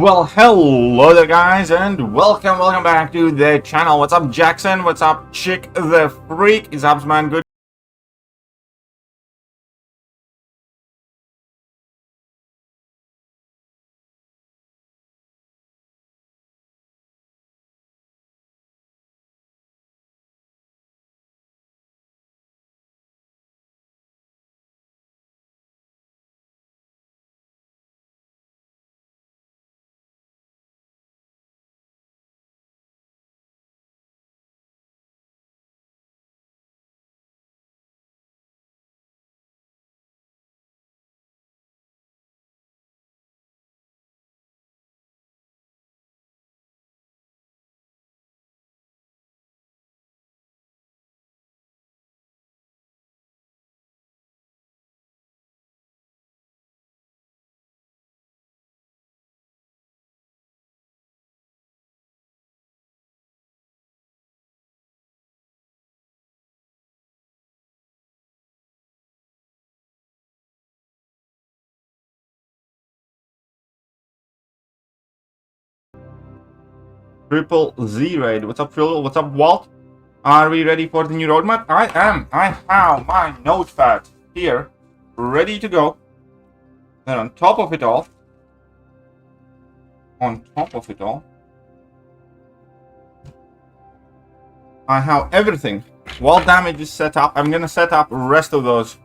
Well, hello there guys, and welcome back to the channel. What's up, Jackson? What's up, Chick the Freak? Is up, man? Good. Triple Z raid. What's up, Phil? What's up, Walt? Are we ready for the new roadmap? I am. I have my notepad here, ready to go. And on top of it all, I have everything. Wall damage is set up. I'm gonna set up the rest of those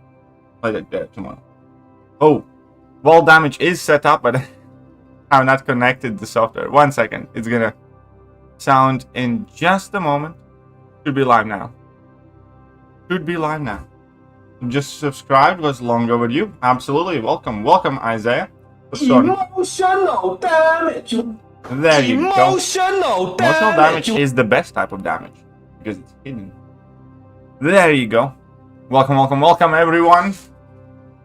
like that tomorrow. Oh, wall damage is set up, but I'm not connected the software. 1 second. It's gonna sound in just a moment. Should be live now. Just subscribed, was long overdue. Absolutely. Welcome, Isaiah. Emotional damage. There you go. Emotional damage is the best type of damage because it's hidden. There you go. Welcome everyone.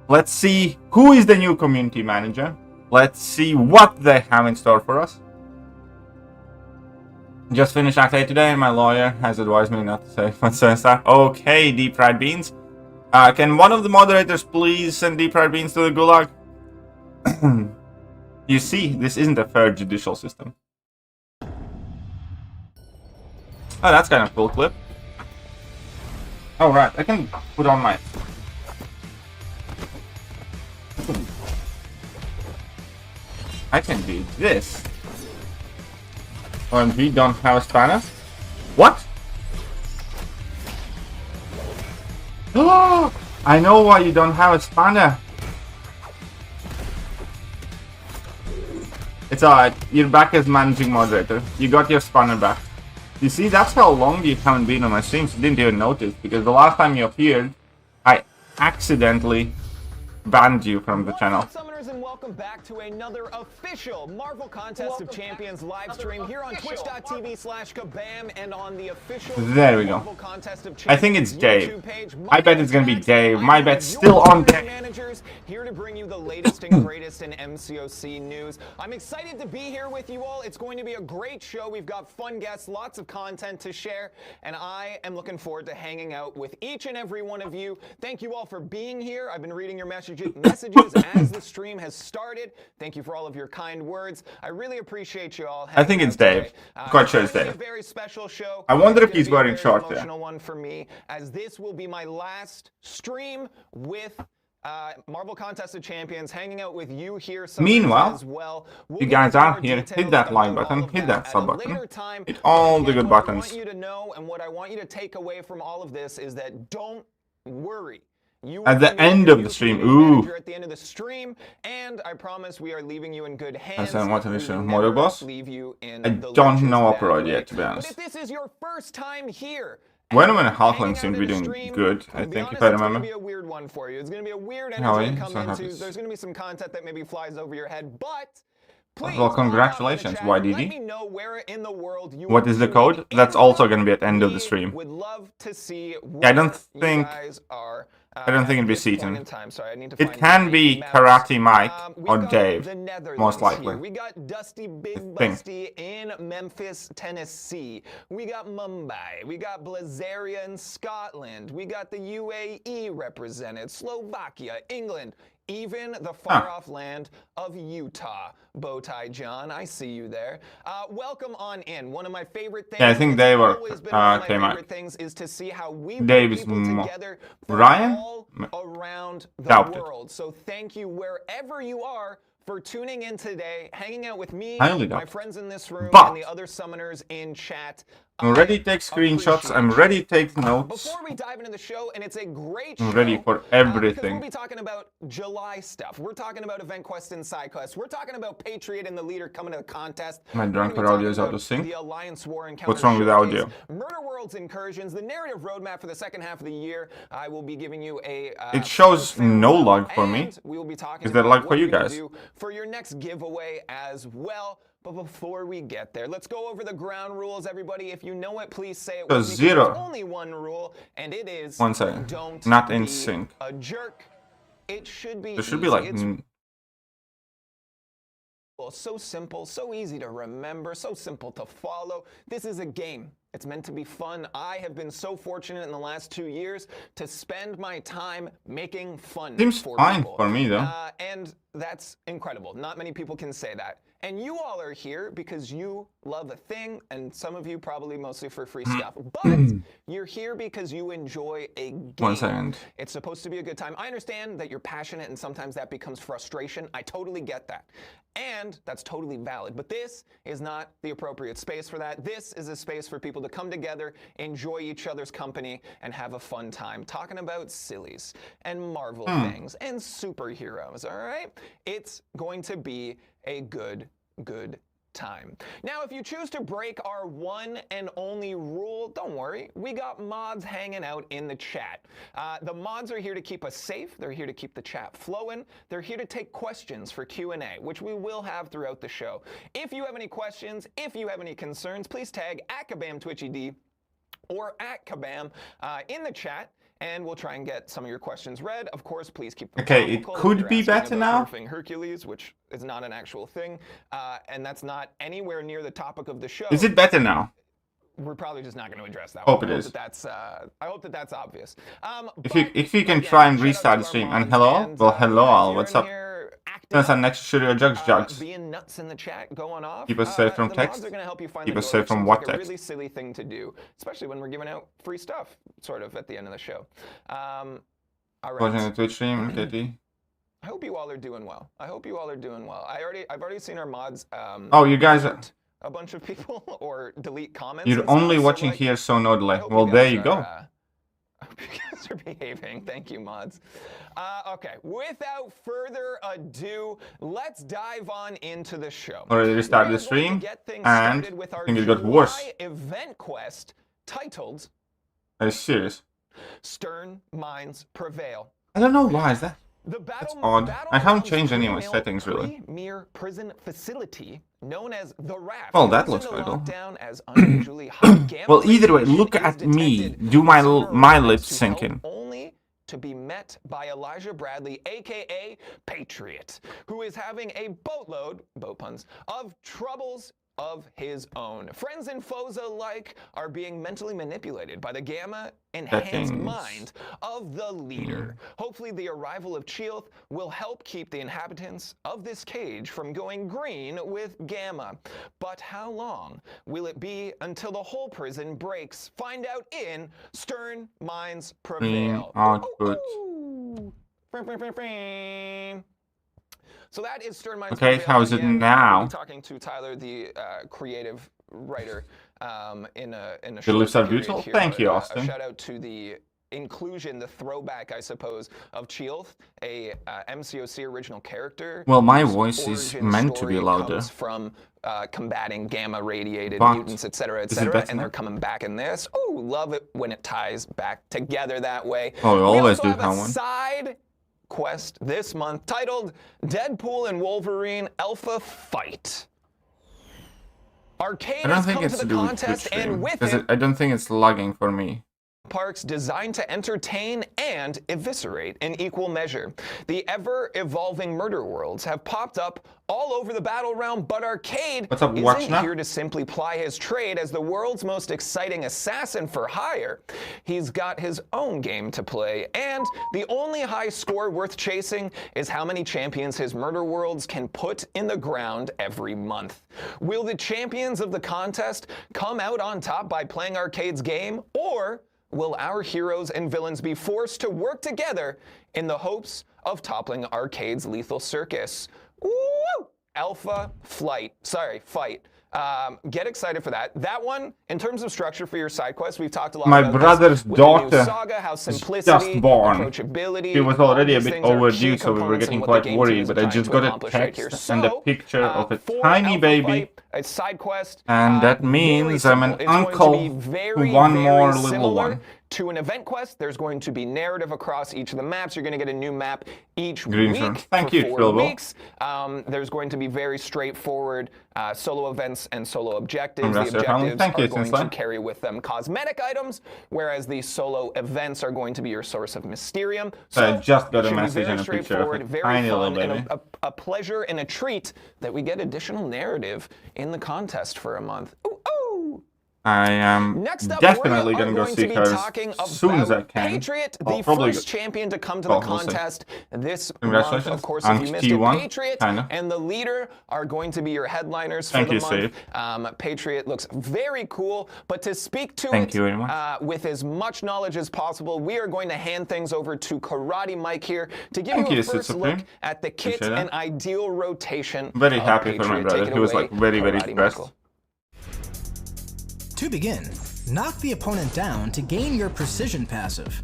Let's see who is the new community manager. Let's see what they have in store for us. Just finished Act 8 today and my lawyer has advised me not to say what's that. Okay, Deep Fried Beans. Can one of the moderators please send Deep Fried Beans to the gulag? You see, this isn't a fair judicial system. Oh, that's kind of cool clip. Oh, right, I can put on my... I can do this. And we don't have a spanner? What? Oh, I know why you don't have a spanner. It's alright, you're back as managing moderator. You got your spanner back. You see, that's how long you haven't been on my streams. You didn't even notice, because the last time you appeared, I accidentally banned you from the channel. Summoners, and welcome back to another official Marvel Contest of Champions live stream here on twitch.tv/Kabam and on the official there we go. Marvel Contest of Champions I think it's Dave. page. I bet it's gonna be Dave. My bet's still on Dave. Managers here to bring you the latest and greatest in MCOC news. I'm excited to be here with you all. It's going to be a great show. We've got fun guests, lots of content to share, and I am looking forward to hanging out with each and every one of you. Thank you all for being here. I've been reading your messages as the stream has started. Thank you for all of your kind words. I really appreciate you all. I think it's Dave. Quite sure it's Dave. A very special show. I wonder if he's wearing shorts there. Emotional one for me, as this will be my last stream with Marvel Contest of Champions, hanging out with you here. Meanwhile, as well. you guys are here. Hit that like button, hit that sub button, hit all the good buttons. What I want you to know and what I want you to take away from all of this is that don't worry. At the end of the stream, ooh. At the end of the stream, and I promise we are leaving you in good hands. I Leave you in I don't know Opera yet, to be honest. But if this is your first time here, when I'm in a Halfling seems to be doing good, I think, if I remember. It's going to be a weird one for you. It's going to be a weird energy to come into. There's going to be some content that maybe flies over your head, but please, well, congratulations, YDD. Let me know where in the world you what is the code? That's also going to be at the end of the stream. Would love to see yeah, I don't think it'd be Seaton. It can be Karate Mike or Dave, most likely. We got Dusty Big Busty in Memphis, Tennessee. We got Mumbai. We got Blazaria in Scotland. We got the UAE represented, Slovakia, England, even the far-off land of Utah. Bowtie John, I see you there. Welcome on in. One of my favorite things. Yeah, I think they were. Always been one of my came out. favorite things is to see how we Davis put people together from Ryan? all around the Doubt it. world. So thank you wherever you are for tuning in today, hanging out with me, Highly my doubt. friends in this room, But and the other summoners in chat. I'm ready to take screenshots. I'm ready to take notes. Before we dive into the show, and it's a great I'm show, ready for because everything. we'll be talking about July stuff. We're talking about event quests and side quests. We're talking about Patriot and the leader coming to the contest. My We're drunker gonna be audio is talking out of about sync. The Alliance War Encounter What's wrong with the Showcase, audio? Murder World's Incursions, the narrative roadmap for the second half of the year. I will be giving you a. It shows no log for me. And we will be talking Is there about lag for what you we can guys? do for your next giveaway as well. But before we get there, let's go over the ground rules, everybody. If you know it, please say it. So with me, 'cause Zero. There's only one rule, and it is 1 second. don't Not in be sync. a jerk. It should be. There should be easy. like. It's so simple, so easy to remember, so simple to follow. This is a game. It's meant to be fun. I have been so fortunate in the last 2 years to spend my time making fun Seems for fine people. for me though. And that's incredible. Not many people can say that. And you all are here because you love a thing, and some of you probably mostly for free stuff. But you're here because you enjoy a game. 1 second. It's supposed to be a good time. I understand that you're passionate and sometimes that becomes frustration. I totally get that. And that's totally valid. But this is not the appropriate space for that. This is a space for people to come together, enjoy each other's company, and have a fun time talking about sillies and Marvel things and superheroes, all right? It's going to be a good time. Now, if you choose to break our one and only rule, don't worry. We got mods hanging out in the chat. The mods are here to keep us safe. They're here to keep the chat flowing. They're here to take questions for Q&A, which we will have throughout the show. If you have any questions, if you have any concerns, please tag @KabamTwitchED or @Kabam in the chat, and we'll try and get some of your questions read. Of course, please keep them Okay, it topical. could You're be asking better about now. Herfing Hercules, which is not an actual thing, and that's not anywhere near the topic of the show. Is it better now? We're probably just not going to address that. Hope one. it I is. I hope that that's obvious. If you can try and restart the stream. And hello? Well, hello all. What's up? That's our next Studio Jugs. Being nuts in the chat, going off. Keep us safe from the text. mods are going to help you find Keep the us door, safe which from seems what like a text? really silly thing to do, especially when we're giving out free stuff, sort of at the end of the show. All Watching right. the Twitch stream, KT. I hope you all are doing well. I've already seen our mods. Oh, you guys are. mute a bunch of people or delete comments. You're and stuff, only so, watching like, here, so no delay. I hope Well, guys there you are, go. I hope you guys are behaving. Thank you, mods. Okay, without further ado, let's dive on into the show. Already restarted We are the going to stream, get things and started with our I think it got worse. July event quest titled Are you serious? Stern Minds Prevail. I don't know why is that. The battle, odd. battle I haven't grounds changed any of my pre-mill- settings, really. Premier prison facility known as the Raft. Well, that goes looks into quite cool. lockdown as unusually high gamma Well, either way, radiation look is at me. detected. Do my Summer my arrives lips to sink help in. Only to be met by Elijah Bradley, aka Patriot, who is having a boatload, boat puns, of troubles of his own. Friends and foes alike are being mentally manipulated by the gamma-enhanced Settings. mind of the leader. Hopefully the arrival of Chels will help keep the inhabitants of this cage from going green with gamma. But how long will it be until the whole prison breaks? Find out in Stern Minds Prevail. Output. Ooh. So that is Stern Minds Okay, Prevail. how is it Again, now? we'll be talking to Tyler, the creative writer, in a The short lips are period beautiful. here. Thank you, A Austin. shout out to the inclusion, the throwback, I suppose, of Chels, a MCOC original character. Well, my whose voice is origin meant to be story louder. comes from combating gamma-radiated But mutants, etc., is it etc., better and now? they're coming back in this. Oh, love it when it ties back together that way. Oh, we always also do have have a one. side quest this month titled Deadpool and Wolverine Alpha Fight. Arcade I don't has think come it's to to the do with contest, Twitch and stream. with Because it, I don't think it's lagging for me. parks designed to entertain and eviscerate in equal measure. The ever-evolving murder worlds have popped up all over the battle realm, but Arcade isn't here to simply ply his trade as the world's most exciting assassin for hire. He's got his own game to play, and the only high score worth chasing is how many champions his murder worlds can put in the ground every month. Will the champions of the contest come out on top by playing Arcade's game, or will our heroes and villains be forced to work together in the hopes of toppling Arcade's lethal circus? Woo! Alpha fight. Get excited for that. That one, in terms of structure for your side quest, we've talked a lot about brother's this with daughter the new saga, how simplicity, just born. approachability, She was already a these bit things are overdue, key so we were components getting of what quite the game worried, team is but I trying just to got a accomplish right here. text and a picture of a for tiny Alpha baby. Fight, a side quest, And that means I'm an it's going to uncle be to very, one very more little similar one. To an event quest. There's going to be narrative across each of the maps. You're going to get a new map each Green week Thank for you, 4 Philbo. weeks. There's going to be very straightforward solo events and solo objectives. The objectives Thank you, are going to Sinslan. carry with them cosmetic items, whereas the solo events are going to be your source of Mysterium. So I just got a it should be message very and a picture of straightforward, a very tiny fun, little and baby. a pleasure and a treat that we get additional narrative in the contest for a month. Ooh, ooh. I am Next up, definitely we going to go see be her talking as soon as I about can. Patriot, I'll the probably first champion to come to the we'll see. contest this month. Congratulations. Of course, if you missed it, T1, Patriot kinda. and the leader are going to be your headliners for Thank the you, month. Steve. Patriot looks very cool, but to speak to Thank it you very much. with as much knowledge as possible, we are going to hand things over to Karate Mike here to give Thank you you, a Sith first Supreme. look at the kit Appreciate and that. ideal rotation. Very of happy for my Patriot. brother. Take it He was away, like very Karate stressed. Michael. To begin, knock the opponent down to gain your precision passive.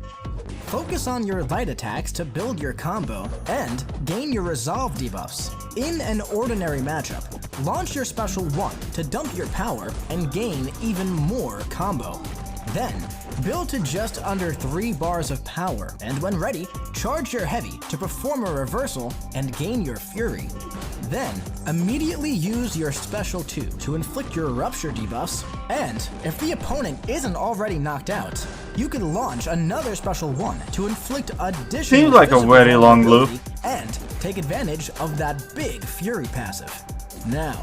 Focus on your light attacks to build your combo, and gain your resolve debuffs. In an ordinary matchup, launch your special 1 to dump your power and gain even more combo. Then, build to just under 3 bars of power, and when ready, charge your heavy to perform a reversal and gain your fury. Then, immediately use your special 2 to inflict your rupture debuffs, and if the opponent isn't already knocked out, you can launch another special 1 to inflict additional Seems like a physical very long loop. vulnerability and take advantage of that big fury passive. Now,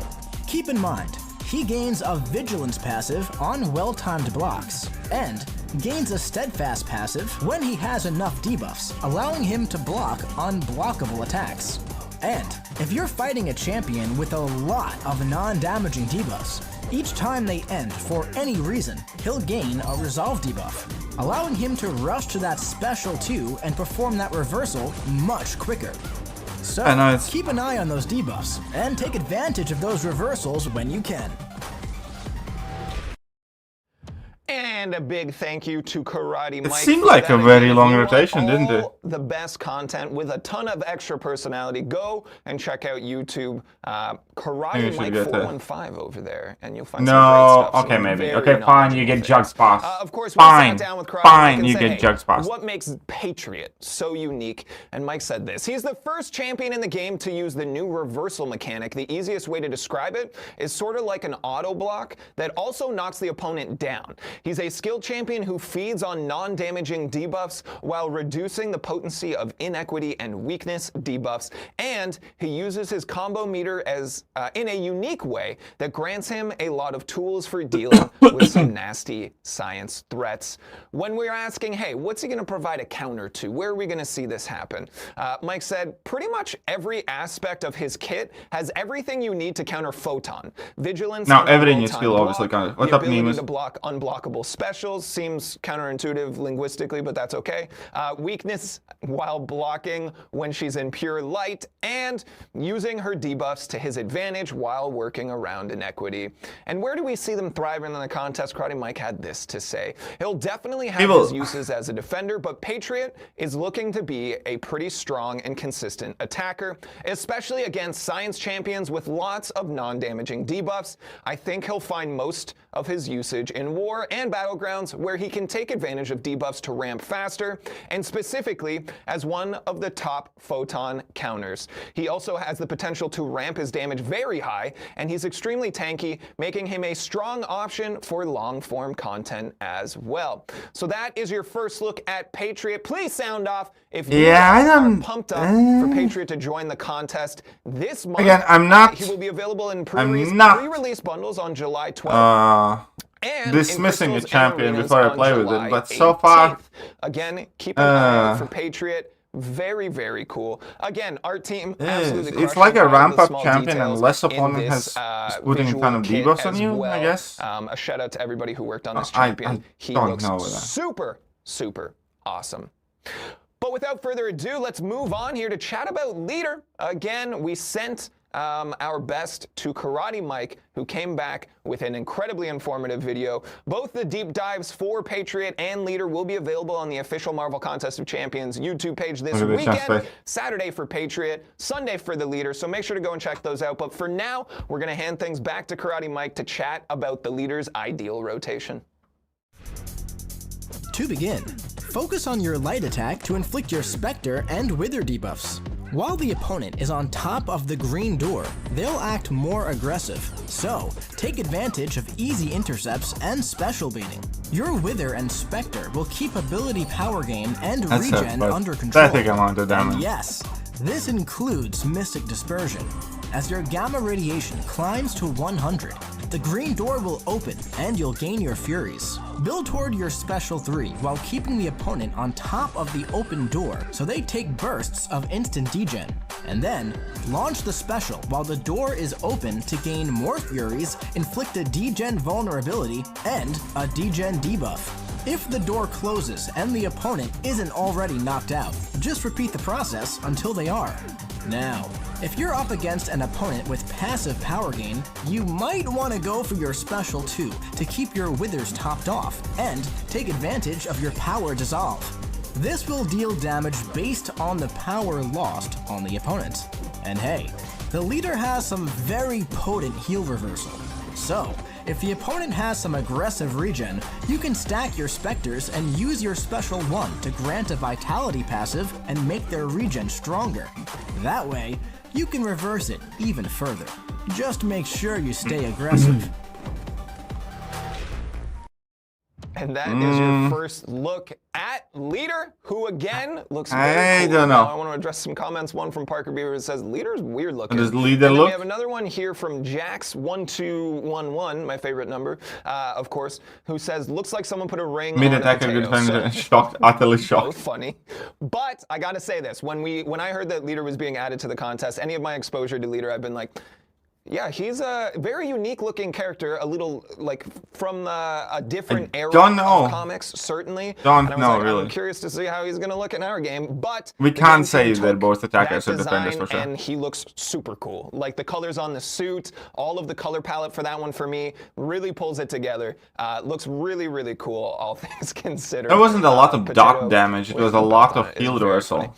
keep in mind, he gains a vigilance passive on well-timed blocks, and gains a steadfast passive when he has enough debuffs, allowing him to block unblockable attacks. And if you're fighting a champion with a lot of non-damaging debuffs, each time they end for any reason, he'll gain a resolve debuff, allowing him to rush to that special 2 and perform that reversal much quicker. So, nice. keep an eye on those debuffs, and take advantage of those reversals when you can. And a big thank you to Karate Mike. seemed for like that. a very If long you want rotation, didn't it? all the best content with a ton of extra personality, go and check out YouTube. Maybe Karate we should Mike get that. 415 over there, and you'll find some great No, stuff. okay, some maybe. very Okay, fine, knowledgeable you get things. Jugs Pass. Of course, Fine, we sat down with Karate fine, Mike and you said, get hey, Jugs Pass. what makes Patriot so unique? And Mike said this: he's the first champion in the game to use the new reversal mechanic. The easiest way to describe it is sort of like an auto block that also knocks the opponent down. He's a skilled champion who feeds on non-damaging debuffs while reducing the potency of inequity and weakness debuffs, and he uses his combo meter as in a unique way that grants him a lot of tools for dealing with some nasty science threats. When we're asking, hey, what's he going to provide a counter to? Where are we going to see this happen? Mike said pretty much every aspect of his kit has everything you need to counter Photon. Vigilance. Now, on everything all is time still block, obviously kind of. the What's up, ability Nemus? to block unblockable specials seems counterintuitive linguistically, but that's okay. Weakness while blocking when she's in pure light, and using her debuffs to his advantage while working around inequity. And where do we see them thriving in the contest? Karate Mike had this to say: he'll definitely have his uses as a defender, but Patriot is looking to be a pretty strong and consistent attacker, especially against science champions with lots of non-damaging debuffs. I think he'll find most of his usage in war and battle Battlegrounds, where he can take advantage of debuffs to ramp faster, and specifically as one of the top photon counters. He also has the potential to ramp his damage very high, and he's extremely tanky, making him a strong option for long-form content as well. So that is your first look at Patriot. Please sound off if you are pumped up for Patriot to join the contest this month. Again, I'm not. He will be available in pre-release bundles on July 12th. And Dismissing a champion before I play with it, but so far, again, keep an eye out for Patriot. Very, very cool. Again, our team absolutely it's like a ramp-up champion, and less opponent has putting kind of debuffs on you, I guess. A shout out to everybody who worked on this champion. He looks super, super awesome. But without further ado, let's move on here to chat about Leader. Again, we sent our best to Karate Mike, who came back with an incredibly informative video. Both the deep dives for Patriot and Leader will be available on the official Marvel Contest of Champions YouTube page this weekend. Saturday for Patriot, Sunday for the Leader, so make sure to go and check those out. But for now, we're going to hand things back to Karate Mike to chat about the Leader's ideal rotation. To begin, focus on your light attack to inflict your Spectre and Wither debuffs. While the opponent is on top of the green door, they'll act more aggressive, so take advantage of easy intercepts and special baiting. Your Wither and Spectre will keep ability power gain and regen under control. And yes, this includes Mystic Dispersion. As your Gamma Radiation climbs to 100, the green door will open and you'll gain your Furies. Build toward your Special 3 while keeping the opponent on top of the open door so they take bursts of instant degen. And then, launch the Special while the door is open to gain more Furies, inflict a degen vulnerability, and a degen debuff. If the door closes and the opponent isn't already knocked out, just repeat the process until they are. Now, if you're up against an opponent with passive power gain, you might want to go for your Special 2 to keep your Withers topped off and take advantage of your Power Dissolve. This will deal damage based on the power lost on the opponent. And hey, the Leader has some very potent heal reversal. So, if the opponent has some aggressive regen, you can stack your Spectres and use your Special 1 to grant a Vitality passive and make their regen stronger. That way, you can reverse it even further. Just make sure you stay aggressive. And that is your first look at Leader, who again looks very I cool. don't know. I want to address some comments. One from Parker Beaver that says, Leader's weird looking. Does Leader look? We have another one here from Jax1211, my favorite number, of course, who says, looks like someone put a ring on a potato. Shocked, utterly shocked. Both funny. But I gotta say this, when I heard that Leader was being added to the contest, any of my exposure to Leader, I've been like, yeah, he's a very unique looking character, a little like from a different era of comics, certainly. Really. I'm curious to see how he's going to look in our game, but we can't say they're both attackers or defenders for sure. And he looks super cool. Like the colors on the suit, all of the color palette for that one for me really pulls it together. Looks really, really cool, all things considered. There wasn't a lot of dot damage, it was a lot of heal reversal.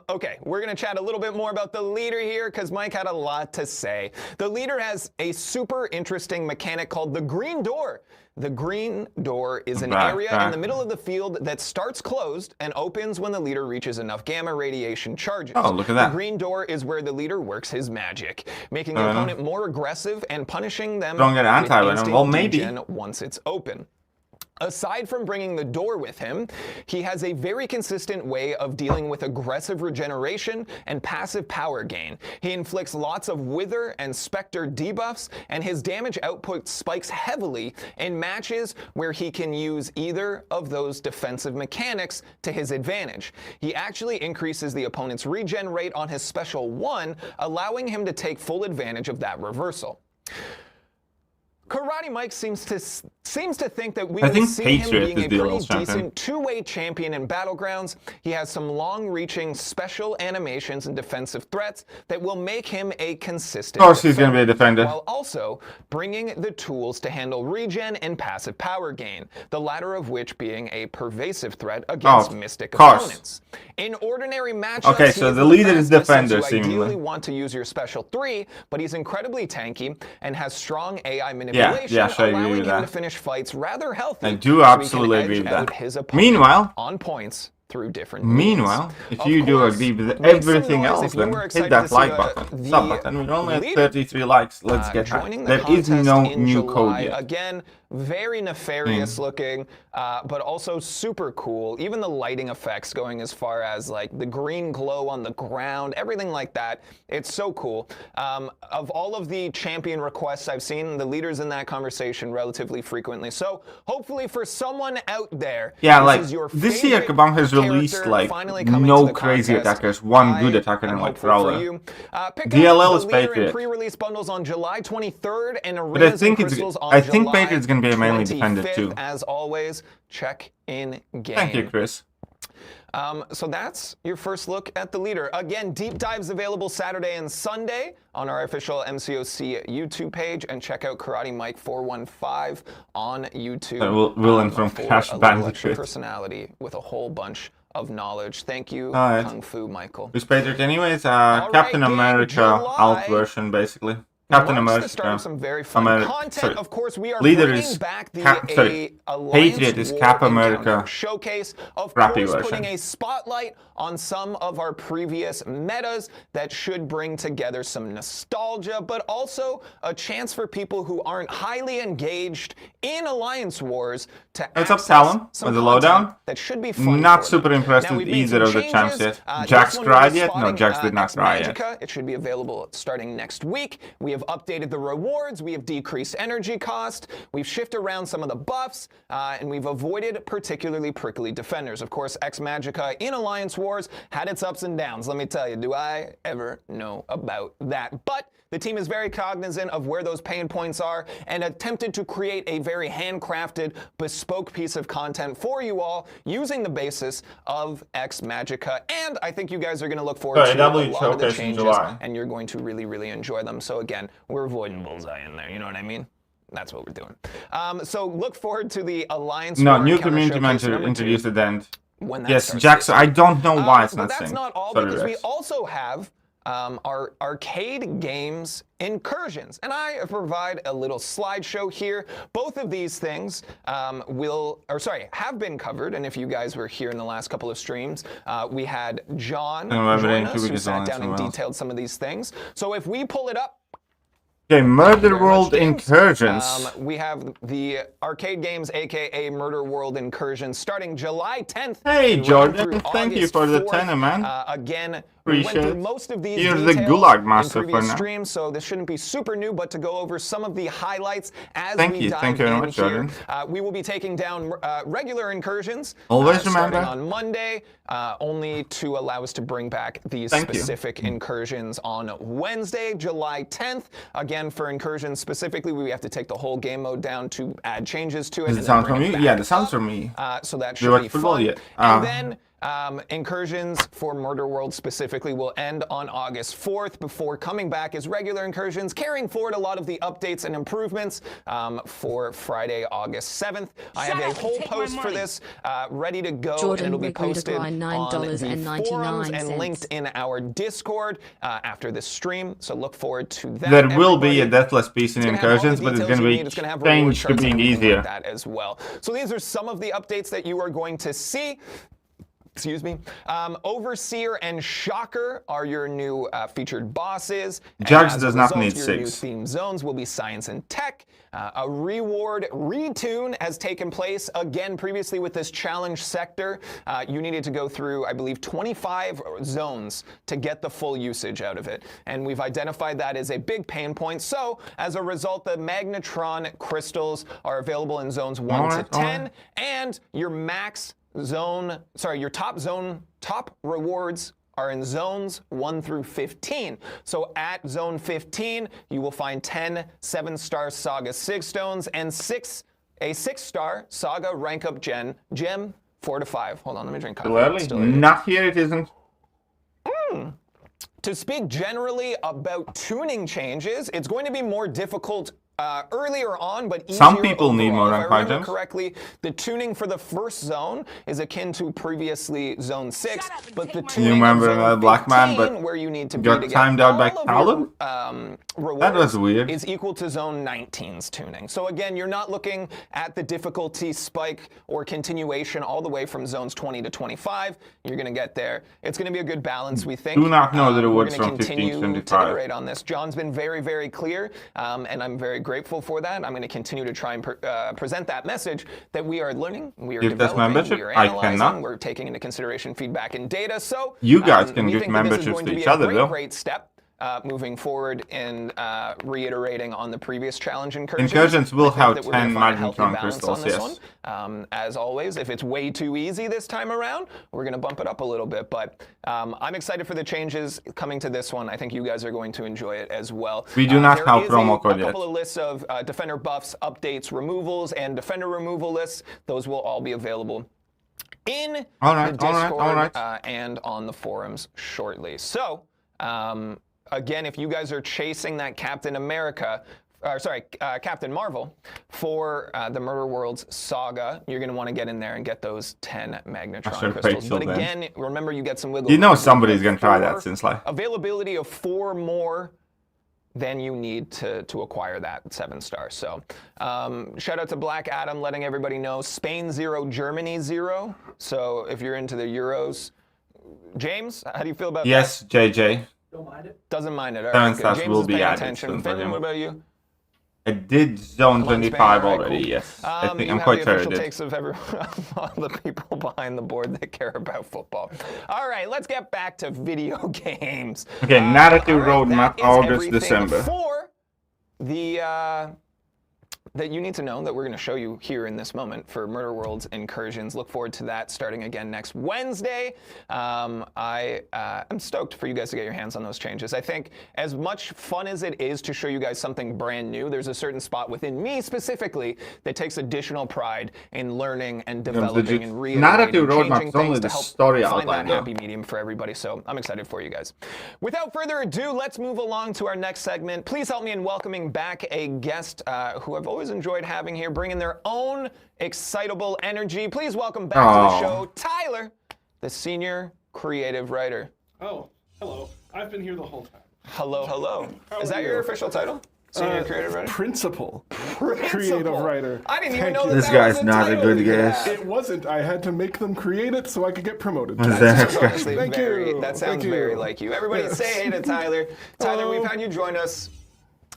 Okay, we're going to chat a little bit more about the Leader here because Mike had a lot to say. The Leader has a super interesting mechanic called the Green Door. The Green Door is an area in the middle of the field that starts closed and opens when the Leader reaches enough Gamma Radiation charges. Oh, look at that. The Green Door is where the Leader works his magic, making the opponent more aggressive and punishing them with instant degen once it's open. Aside from bringing the door with him, he has a very consistent way of dealing with aggressive regeneration and passive power gain. He inflicts lots of Wither and Spectre debuffs, and his damage output spikes heavily in matches where he can use either of those defensive mechanics to his advantage. He actually increases the opponent's regen rate on his Special 1, allowing him to take full advantage of that reversal. Karate Mike seems to think that we will see him being a pretty decent two-way champion in Battlegrounds. He has some long-reaching special animations and defensive threats that will make him a consistent Of course he's going to be a defender. While also bringing the tools to handle regen and passive power gain, the latter of which being a pervasive threat against mystic opponents. In ordinary matchups, okay, so the Leader is defender, you ideally want to use your Special 3, but he's incredibly tanky and has strong AI manipulation. accumulation, I agree allowing with him that. to finish fights rather healthy. I do so he absolutely can agree edge with out that. his opponent Meanwhile, on points through different means. Meanwhile, if Of you do course, agree with make some everything noise else, if you then were hit excited that to see like button, sub button. We're only at leader, 33 likes. Let's get joining high. the There is contest no in new July. code yet. Again, very nefarious looking, but also super cool. Even the lighting effects going as far as like the green glow on the ground, everything like that. It's so cool. Of all of the champion requests I've seen, the leader's in that conversation relatively frequently. So hopefully for someone out there, Yeah, this is your this year favorite Kabam has released character like finally coming to no the crazy contest. attackers, one good I attacker am and like hopeful for Prowler. you. Pick DLL up is the leader Patriot. in pre-release bundles on July 23rd and But I Arenas think and it's Crystals on I think July Patriot's gonna be a mainly defender 25th. too. As always, check in game. Thank you, Chris. So that's your first look at the leader. Again, deep dives available Saturday and Sunday on our official MCOC YouTube page, and check out Karate Mike 415 on YouTube. Villain from for Crash a little extra Bandicoot. personality with a whole bunch of knowledge. Thank you, Alright. Kung Fu Michael. Who's Patriot anyways? Alright, Captain gang, America July alt version basically. Captain marks the start America. of some very fun content. Of course, we are Leader bringing is back the Alliance Patriot is War Cap Encounter America. showcase. Of Crappy course, version. putting a spotlight on some of our previous metas that should bring together some nostalgia, but also a chance for people who aren't highly engaged in Alliance Wars to What's up, access Talon? some With the content lowdown? that should be fun Not for super them. impressed Now, with we've made either some of the champs changes. yet. This Jax one tried was yet? No, spotting, Jax did not try yet. Ex-Magica. It should be available starting next week. We have updated the rewards. We have decreased energy cost. We've shifted around some of the buffs, and we've avoided particularly prickly defenders. Of course, Ex-Magica in Alliance Wars had its ups and downs. Let me tell you, do I ever know about that? But the team is very cognizant of where those pain points are and attempted to create a very handcrafted, bespoke piece of content for you all using the basis of Ex-Magica. And I think you guys are going to look forward to a lot of the changes, and you're going to really, really enjoy them. So again, we're avoiding bullseye in there. You know what I mean? That's what we're doing. So look forward to the Alliance. No, War new Encounter community Showcase manager number 2. introduced at the end. When that Yes, starts Jax. this I week. don't know why it's But not that's synced. not all, Sorry, because we Rex. also have our arcade games Incursions, and I provide a little slideshow here. Both of these things have been covered, and if you guys were here in the last couple of streams, we had John join us, who sat down and detailed some of these things. So if we pull it up. Okay, Murder World Incursions. We have the arcade games, aka Murder World Incursions, starting July 10th. Hey, Jordan, thank you August for the 4th. 10, man. Again, we went through most of these You're the details Gulag Master in previous for now. streams, so this shouldn't be super new, but to go over some of the highlights as Thank we you. dive Thank you very in much, here. Jordan. We will be taking down regular Incursions. Always remember. Starting on Monday, only to allow us to bring back these specific Incursions on Wednesday, July 10th. Again, for Incursions specifically, we have to take the whole game mode down to add changes to it. Does it sound from me? Yeah, the sounds from me. So that Do you should watch be football fun. yet? And then Incursions for Murder World specifically will end on August 4th before coming back as regular Incursions, carrying forward a lot of the updates and improvements for Friday, August 7th. I have a whole post for this ready to go, Jordan, and it'll be posted on the forums and $9.99. linked in our Discord after this stream, so look forward to that. There will be a deathless piece in Incursions, but it's going to be changed changed to being easier. like that as well. So these are some of the updates that you are going to see. Excuse me. Overseer and Shocker are your new featured bosses. Jax And as does a not result, need your 6. New theme zones will be science and tech. A reward retune has taken place again previously with this challenge sector. You needed to go through, I believe, 25 zones to get the full usage out of it. And we've identified that as a big pain point. So as a result, the Magnetron crystals are available in zones 1 to 10. And your your top rewards are in zones 1 through 15. So at zone 15, you will find 10 7-star Saga Sig Stones and a 6-star Saga Rank Up Gem 4 to 5. Hold on, let me drink coffee. Not here, it isn't. To speak generally about tuning changes, it's going to be more difficult earlier on, but easier Some people need overall. more If rank I remember items. correctly, the tuning for the first zone is akin to previously Zone 6, but the tuning remember of Zone that black man, 15, but where you need to be got to get timed out by all of Talon? your, rewards That was weird. is equal to Zone 19's tuning. So again, you're not looking at the difficulty spike or continuation all the way from Zones 20 to 25. You're going to get there. It's going to be a good balance, we think. Do not know the We're rewards gonna from 15 to continue to 25. iterate on this. John's been very, very clear, and I'm very grateful for that. I'm going to continue to try and present that message that we are learning, we are Gift us developing, membership? we are I analyzing, cannot. we're taking into consideration feedback and data. So You guys can we give think that this is memberships going to be each a other, great, though. great step. Moving forward and reiterating on the previous challenge incursions. Incursions will I think have that we're gonna 10 find a healthy magnetron balance crystals, on this yes. one. As always, if it's way too easy this time around, we're going to bump it up a little bit. But I'm excited for the changes coming to this one. I think you guys are going to enjoy it as well. We do not There have is promo code a yet. couple of lists of defender buffs, updates, removals, and defender removal lists. Those will all be available in the Discord and on the forums shortly. So, again, if you guys are chasing that Captain Marvel for the Murder Worlds saga, you're going to want to get in there and get those 10 Magnetron crystals. But again, remember you get some wiggle. You know somebody's going to try that since like... Availability of 4 more than you need to acquire that 7-star. So shout out to Black Adam letting everybody know Spain 0, Germany 0. So if you're into the Euros, James, how do you feel about that? Yes, JJ. Don't mind it. Doesn't mind it. All 7 right, good. stars James will is be paying added attention. soon for Finland, him. what about you? I did Zone Come on, 25 Spain. All right, already, cool. yes. I think You I'm have quite the sure I official did. takes of all the people behind the board that care about football. All right, let's get back to video games. Okay, narrative all right, roadmap, that is August, everything December. For the that you need to know that we're going to show you here in this moment for Murder World's Incursions. Look forward to that starting again next Wednesday. I'm stoked for you guys to get your hands on those changes. I think as much fun as it is to show you guys something brand new, there's a certain spot within me specifically that takes additional pride in learning and developing and reiterating narrative and roadmap changing is only things the to help story find outline, that happy though. medium for everybody. So I'm excited for you guys. Without further ado, let's move along to our next segment. Please help me in welcoming back a guest who I've always enjoyed having here, bringing their own excitable energy. Please welcome back to the show, Tyler, the senior creative writer. Oh, hello. I've been here the whole time. Hello, hello. Is are that you? your official title? Senior creative writer? Principal creative writer. I didn't even Thank know you. that This that guy's was not a title good we guess. had. It wasn't. I had to make them create it so I could get promoted. That's Honestly, Thank you. That sounds Thank you. very like you. Everybody Yes. say hey to Tyler. Tyler, Hello. we've had you join us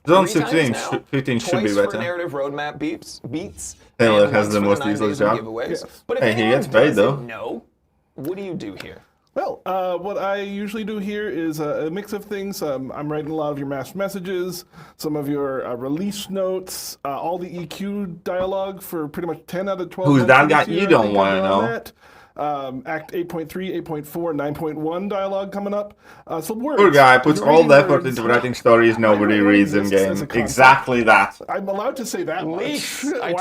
Zone 3 times 15, now. 15 should Twice be for better. narrative roadmap beats. Taylor and has once the for most 9 useless days of job. giveaways. Yes. But if Hey, he anyone gets paid, doesn't though. know, what do you do here? Well, what I usually do here is a mix of things. I'm writing a lot of your mass messages, some of your release notes, all the EQ dialogue for pretty much 10 out of 12. Who's months that of guy? this You year. don't I think wanna I'm on know. that. Act 8.3, 8.4, 9.1 dialogue coming up. So words. Poor guy puts You're all reading the effort words. into writing stories nobody never reads in read this as game. a concept. Exactly that. I'm allowed to say that Leaks. much. I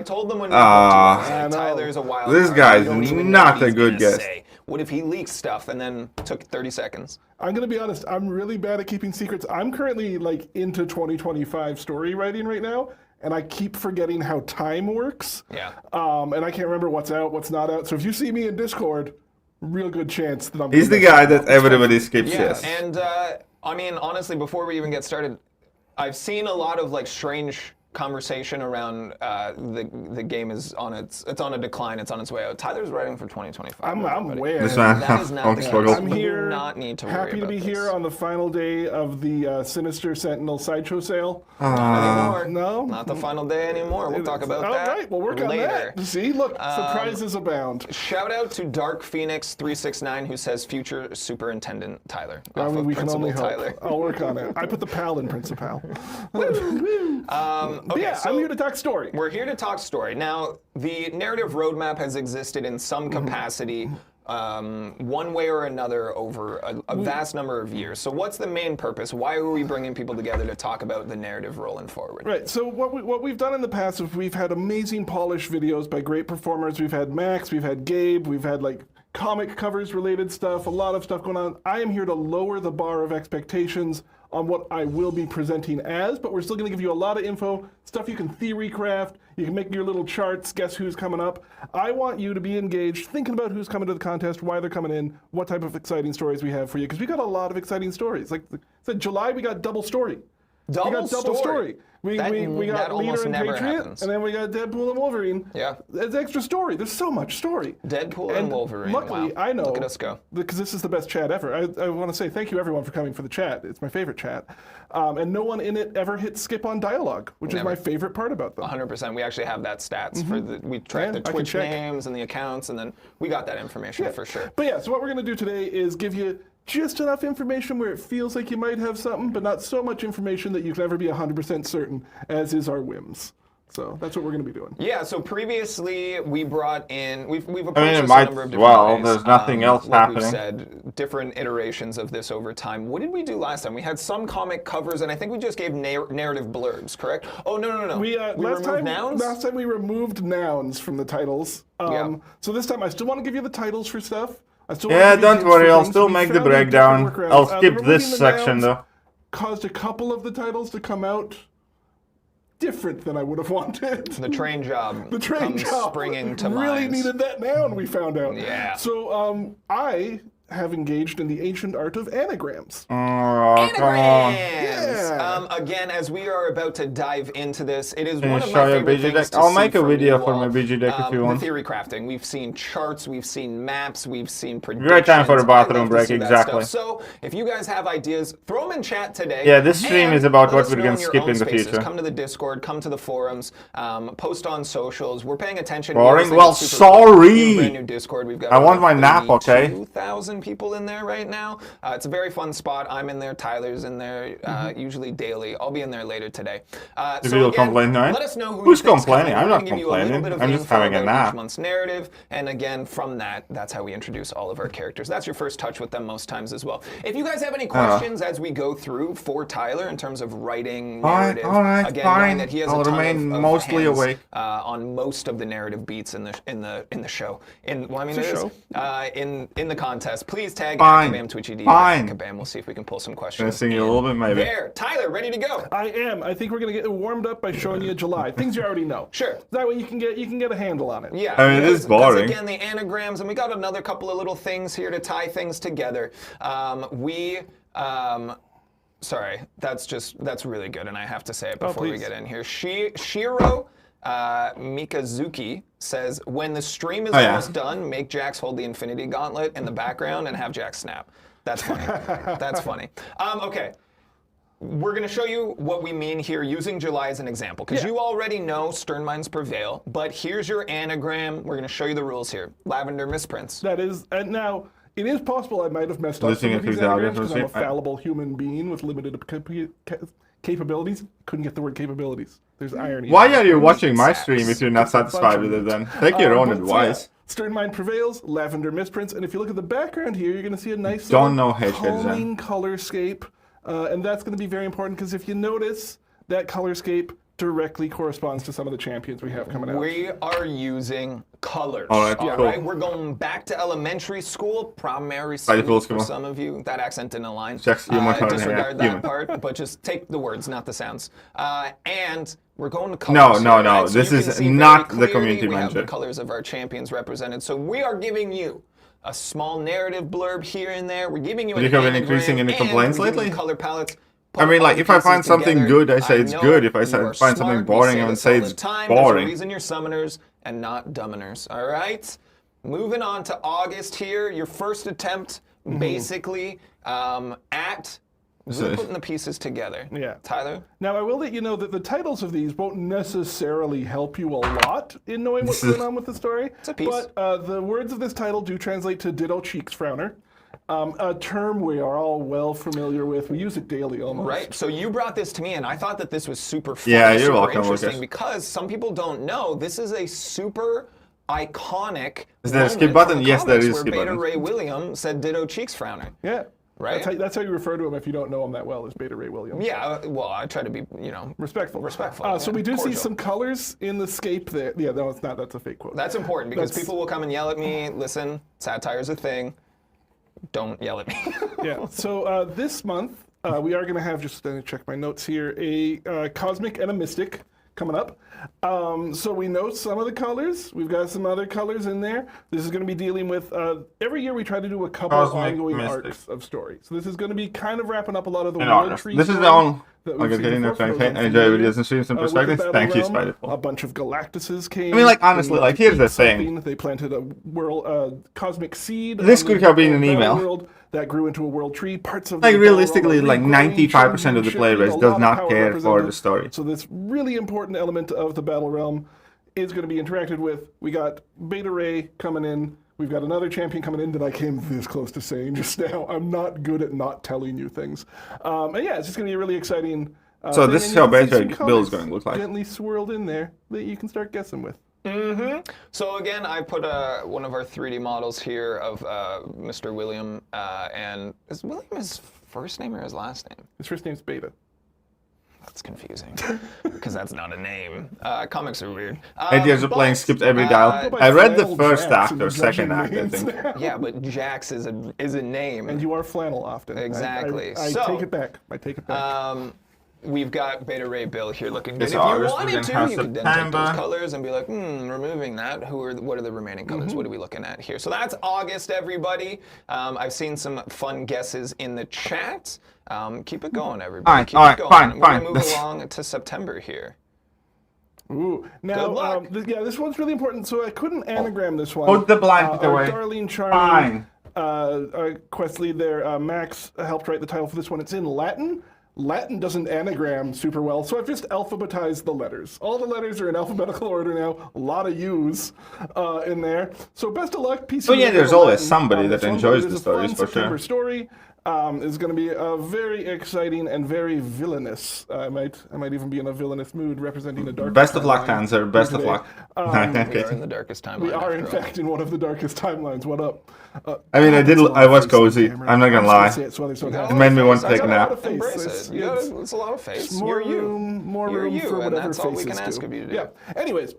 told them when we Ah. booked you. I was I like, know. Tyler's a wild This card. guy's You don't even know not what a he's good gonna guest. say. What if he leaks stuff and then took 30 seconds? I'm going to be honest, I'm really bad at keeping secrets. I'm currently like into 2025 story writing right now, and I keep forgetting how time works. Yeah. And I can't remember what's out, what's not out. So if you see me in Discord, real good chance that I'm He's the gonna guy mess that up. everybody skips, Yeah, yes. and I mean, honestly, before we even get started, I've seen a lot of like strange conversation around the game is on it's on a decline, it's on its way out. Tyler's writing for 2025. I'm everybody. way This ahead. man That is not don't the struggle. case. I'm You do here, not need to worry happy to about be this. here on the final day of the Sinister Sentinel Sideshow sale. Not anymore. No? Not the final day anymore. We'll talk about All that right, we'll work later. on that. See, look, surprises abound. Shout out to Dark Phoenix 369 who says future Superintendent Tyler. I off mean, of we can only Principal hope. Tyler. I'll work on it. I put the pal in Principal. Okay, Yeah, so I'm here to talk story. we're here to talk story. Now, the narrative roadmap has existed in some capacity, one way or another, over a vast number of years. So, what's the main purpose? Why are we bringing people together to talk about the narrative rolling forward? Right. So what we've done in the past is we've had amazing polished videos by great performers. We've had Max, we've had Gabe, we've had like comic covers related stuff, a lot of stuff going on. I am here to lower the bar of expectations on what I will be presenting as, but we're still going to give you a lot of info, stuff you can theory craft, you can make your little charts, guess who's coming up. I want you to be engaged, thinking about who's coming to the contest, why they're coming in, what type of exciting stories we have for you, because we got a lot of exciting stories. Like I said, July, we got double story. Double story. We got Leader and Patriot, happens. and then we got Deadpool and Wolverine. Yeah. It's extra story. There's so much story. Deadpool and Wolverine. Luckily, wow. I know. Look at us go. Because this is the best chat ever. I want to say thank you, everyone, for coming for the chat. It's my favorite chat. And no one in it ever hit skip on dialogue, which is my favorite part about them. 100%. We actually have that stats for we track the Twitch names and the accounts, and then we got that information for sure. But yeah, so what we're going to do today is give you just enough information where it feels like you might have something, but not so much information that you can never be 100% certain, as is our whims. So that's what we're going to be doing. Yeah, so previously we brought in, we've approached it this a might number of as different well. ways. There's nothing else like happening. We've said, different iterations of this over time. What did we do last time? We had some comic covers, and I think we just gave narrative blurbs, correct? Oh, no. We removed nouns? Last time we removed nouns from the titles. So this time I still want to give you the titles for stuff. Yeah, don't worry, I'll still make the breakdown. I'll skip this section though. Caused a couple of the titles to come out different than I would have wanted. The train job. The train job springing to really minds. needed that noun, we found out. Yeah. So I have engaged in the ancient art of anagrams. Oh, come on. Yeah. Again, as we are about to dive into this, it is Can one you of show my your favorite BG things deck? to I'll see make a from video you for all. my BG deck if you want. The theory crafting. We've seen charts, we've seen maps, we've seen predictions. Great time for a bathroom I love to break, see that exactly. stuff. So if you guys have ideas, throw them in chat today. Yeah, this stream and is about let what us we're know gonna in your skip own in the spaces. future. Come to the Discord, come to the forums, post on socials. We're paying attention. Boring? We Well, have a super cool sorry. brand new Discord. We've got I want my nap, okay? 2,000 people in there right now. It's a very fun spot. I'm in there. Tyler's in there. Usually daily. I'll be in there later today. If you'll complain now? Let us know Who's you think's complaining? coming. I'm We're not gonna give you a little complaining. bit of I'm just info having a about nap. each month's narrative, and again, from that's how we introduce all of our characters. That's your first touch with them most times as well. If you guys have any questions as we go through for Tyler in terms of writing narrative, alright, again, fine. knowing that he has I'll a ton remain of mostly hands, awake. on most of the narrative beats in the show. In the contest, please tag Fine. Kabam TwitchED. Fine. Kabam. We'll see if we can pull some questions. Gonna sing you a little bit, maybe. There, Tyler, ready to go. I am. I think we're gonna get warmed up by showing you July. Things you already know. Sure. That way you can get a handle on it. Yeah, I mean, it is boring. Again, the anagrams, and we got another couple of little things here to tie things together. Sorry, that's really good, and I have to say it before we please. get in here. Shiro Mikazuki says, when the stream is almost done, make Jax hold the Infinity Gauntlet in the background and have Jax snap. That's funny. That's funny. Okay. We're going to show you what we mean here using July as an example, because you already know Stern Minds Prevail, but here's your anagram. We're going to show you the rules here. Lavender misprints. That is, and now, it is possible I might have messed up Listening some of to these the audio anagrams because I'm a from the- fallible human being with limited capabilities. Couldn't get the word capabilities. There's irony. Why are you watching my stream if you're not satisfied with it then? Take your own advice. Stern Mind Prevails, Lavender Misprints, and if you look at the background here, you're going to see a nice Don't know hatred, calming colorscape, and that's going to be very important because if you notice, that colorscape directly corresponds to some of the champions we have coming out. We are using colors. All right, All cool. right, we're going back to elementary school, primary school for some of you. That accent didn't align. Disregard that part, but just take the words, not the sounds. And we're going to colors. No. Right? So This you can is see not very the clearly community we have manager. the colors of our champions represented. So we are giving you a small narrative blurb here and there. We're giving you Have an you been anagram, increasing any and complaints we're giving lately? you color palettes. I mean, like, if I find Pieces something together. good, I say it's know good. If I you are find something smart. We boring, I would this say all the it's time. boring. There's a reason you're summoners and not dumminers. All right? Moving on to August here. Your first attempt, basically, at really putting the pieces together. Yeah. Tyler? Now, I will let you know that the titles of these won't necessarily help you a lot in knowing what's going on with the story. It's a piece. But the words of this title do translate to Ditto Cheeks Frowner, a term we are all well familiar with. We use it daily almost. Right. So you brought this to me, and I thought that this was super fun, Yeah, you're super welcome, interesting, Lucas. because some people don't know this is a super iconic Is there a skip moment button? from the Yes, there comics is a where skip Beta button. Ray Williams said "Ditto cheeks frowner." Yeah. Right? That's how you refer to him if you don't know him that well, is Beta Ray Williams. Yeah. Well, I try to be, Respectful. Respectful. So yeah, we do see cordial. some colors in the scape there. Yeah, no, it's not. That's a fake quote. That's important because That's- people will come and yell at me. Listen, satire's a thing. Don't yell at me. Yeah. So this month, we are going to have, just to check my notes here, a Cosmic and a Mystic coming up. So we know some of the colors. We've got some other colors in there. This is going to be dealing with, every year we try to do a couple of ongoing arcs of story. So this is going to be kind of wrapping up a lot of the world tree. This is the only... Okay, getting there, I enjoy videos and streams and perspectives. Thank you, Spiderful. A bunch of Galactuses came. I mean, like, honestly, like, here's the thing. They planted a world, cosmic seed. This could have been an email. World that grew into a world tree. Parts of like, realistically, like, 95% of the player base does not care for the story. So this really important element of the Battle Realm is going to be interacted with. We got Beta Ray coming in. We've got another champion coming in that I came this close to saying just now. I'm not good at not telling you things. And yeah, it's just going to be a really exciting so this is how Beta Bill is going to look like. Gently swirled in there that you can start guessing with. So again, I put one of our 3D models here of Mr. William, and is William his first name or his last name? His first name's Beta. That's confusing, because that's not a name. Comics are weird. Ideas of playing skipped every dial. I read the first act or second act, I think. Yeah, but Jax is a name. And you are flannel often. Exactly. I take it back. I take it back. We've got Beta Ray Bill here looking good. It's If you August, wanted to, you could then take September. those colors and be like, removing that. What are the remaining colors? What are we looking at here? So that's August, everybody. I've seen some fun guesses in the chat. Keep it going, everybody. Keep it going. Fine. We're gonna move along to September here. Ooh. Now, this one's really important. So I couldn't anagram this one. Put the blanket away. Darlene Charming, quest lead there, Max helped write the title for this one. It's in Latin. Latin doesn't anagram super well, so I've just alphabetized the letters. All the letters are in alphabetical order now. A lot of U's in there. So best of luck. PC. So yeah, there's always somebody that enjoys the stories for sure. Story is going to be a very exciting and very villainous. I might even be in a villainous mood representing a dark. Best of luck, Tanzer. Best of luck. We are in the darkest timeline. We are in fact in one of the darkest timelines. What up? I mean, I was cozy. I'm not gonna lie. It made me want to take a nap. Embrace it. It's a lot of face. More You're room you, for and whatever that's all we faces can ask do. of you to do. Yeah. Anyways,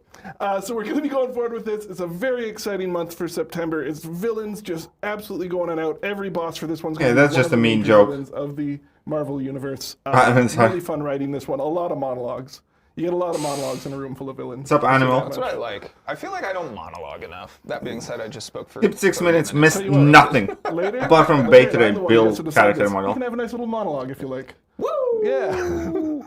so we're going to be going forward with this. It's a very exciting month for September. It's villains just absolutely going on out. Every boss for this one's going to be that's one just of a the mean major joke. villains of the Marvel universe. Sorry. Really fun writing this one. A lot of monologues. You get a lot of monologues in a room full of villains. What's up, Animal? That's what I like. I feel like I don't monologue enough. That being said, I just spoke for... Skipped 6 minutes, minutes. missed nothing. Later, Apart from later, Beta I'm the one who Bill gets to decide character this. model. You can have a nice little monologue if you like. Woo! Yeah.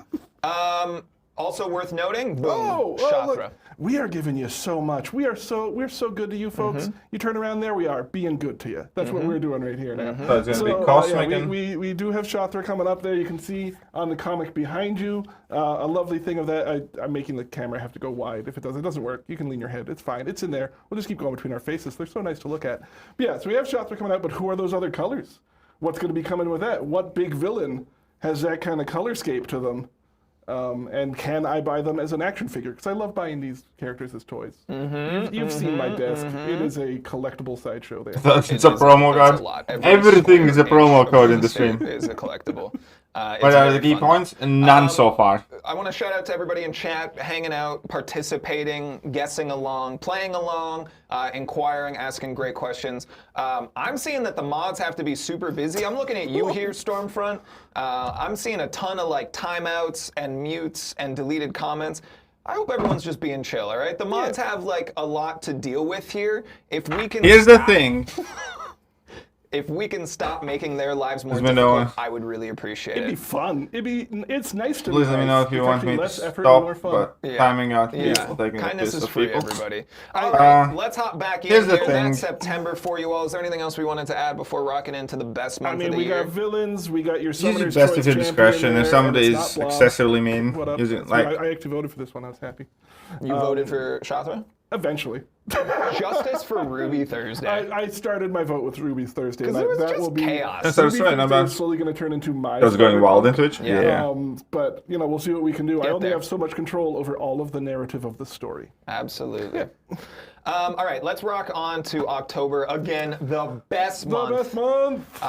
Also worth noting, boom, Oh, Shafra. look, we are giving you so much. We're so good to you folks. You turn around there, we are being good to you. That's what we're doing right here now. So it's gonna be Cosmic yeah, and... we do have Shafra coming up there. You can see on the comic behind you. A lovely thing of that. I'm making the camera have to go wide. If it doesn't work, you can lean your head. It's fine. It's in there. We'll just keep going between our faces. They're so nice to look at. But yeah, so we have Shafra coming out, but who are those other colors? What's going to be coming with that? What big villain has that kind of colorscape to them? And can I buy them as an action figure? Because I love buying these characters as toys. You've seen my desk. It is a collectible sideshow there. It's a promo code. Everything is a promo code in the stream. Is a collectible. What are the key points? None so far. I want to shout out to everybody in chat, hanging out, participating, guessing along, playing along, inquiring, asking great questions. I'm seeing that the mods have to be super busy. I'm looking at you here, Stormfront. I'm seeing a ton of like timeouts and mutes and deleted comments. I hope everyone's just being chill, all right? The mods have like a lot to deal with here. If we can Here's the thing. If we can stop making their lives more Let me difficult, know. I would really appreciate It'd be it. fun. It's nice to Please be let me nice. know if you It's want actually me to less effort and more stop, fun. but timing out Yeah, people taking a kindness piss is of free, people. everybody. All right, let's hop back in here's here. the thing. That's September for you all. Is there anything else we wanted to add before rocking into the best month I mean, of the we year? got villains, we got your Use summoner's it best choice of your champion discretion. there, If somebody and is it's not Blob. excessively mean, What up? use it So like... I actually voted for this one. I was happy. You voted for Shatra? Eventually. Justice for Ruby Thursday. I started my vote with Ruby's Thursday. Because And it was that just will be chaos. That's what I was Ruby saying, Thursday about- is slowly going to turn into my. I was going favorite wild book. into it. Yeah. But you know, we'll see what we can do. I only there. have so much control over all of the narrative of the story. Absolutely. All right, let's rock on to October. Again, the best month. The best month.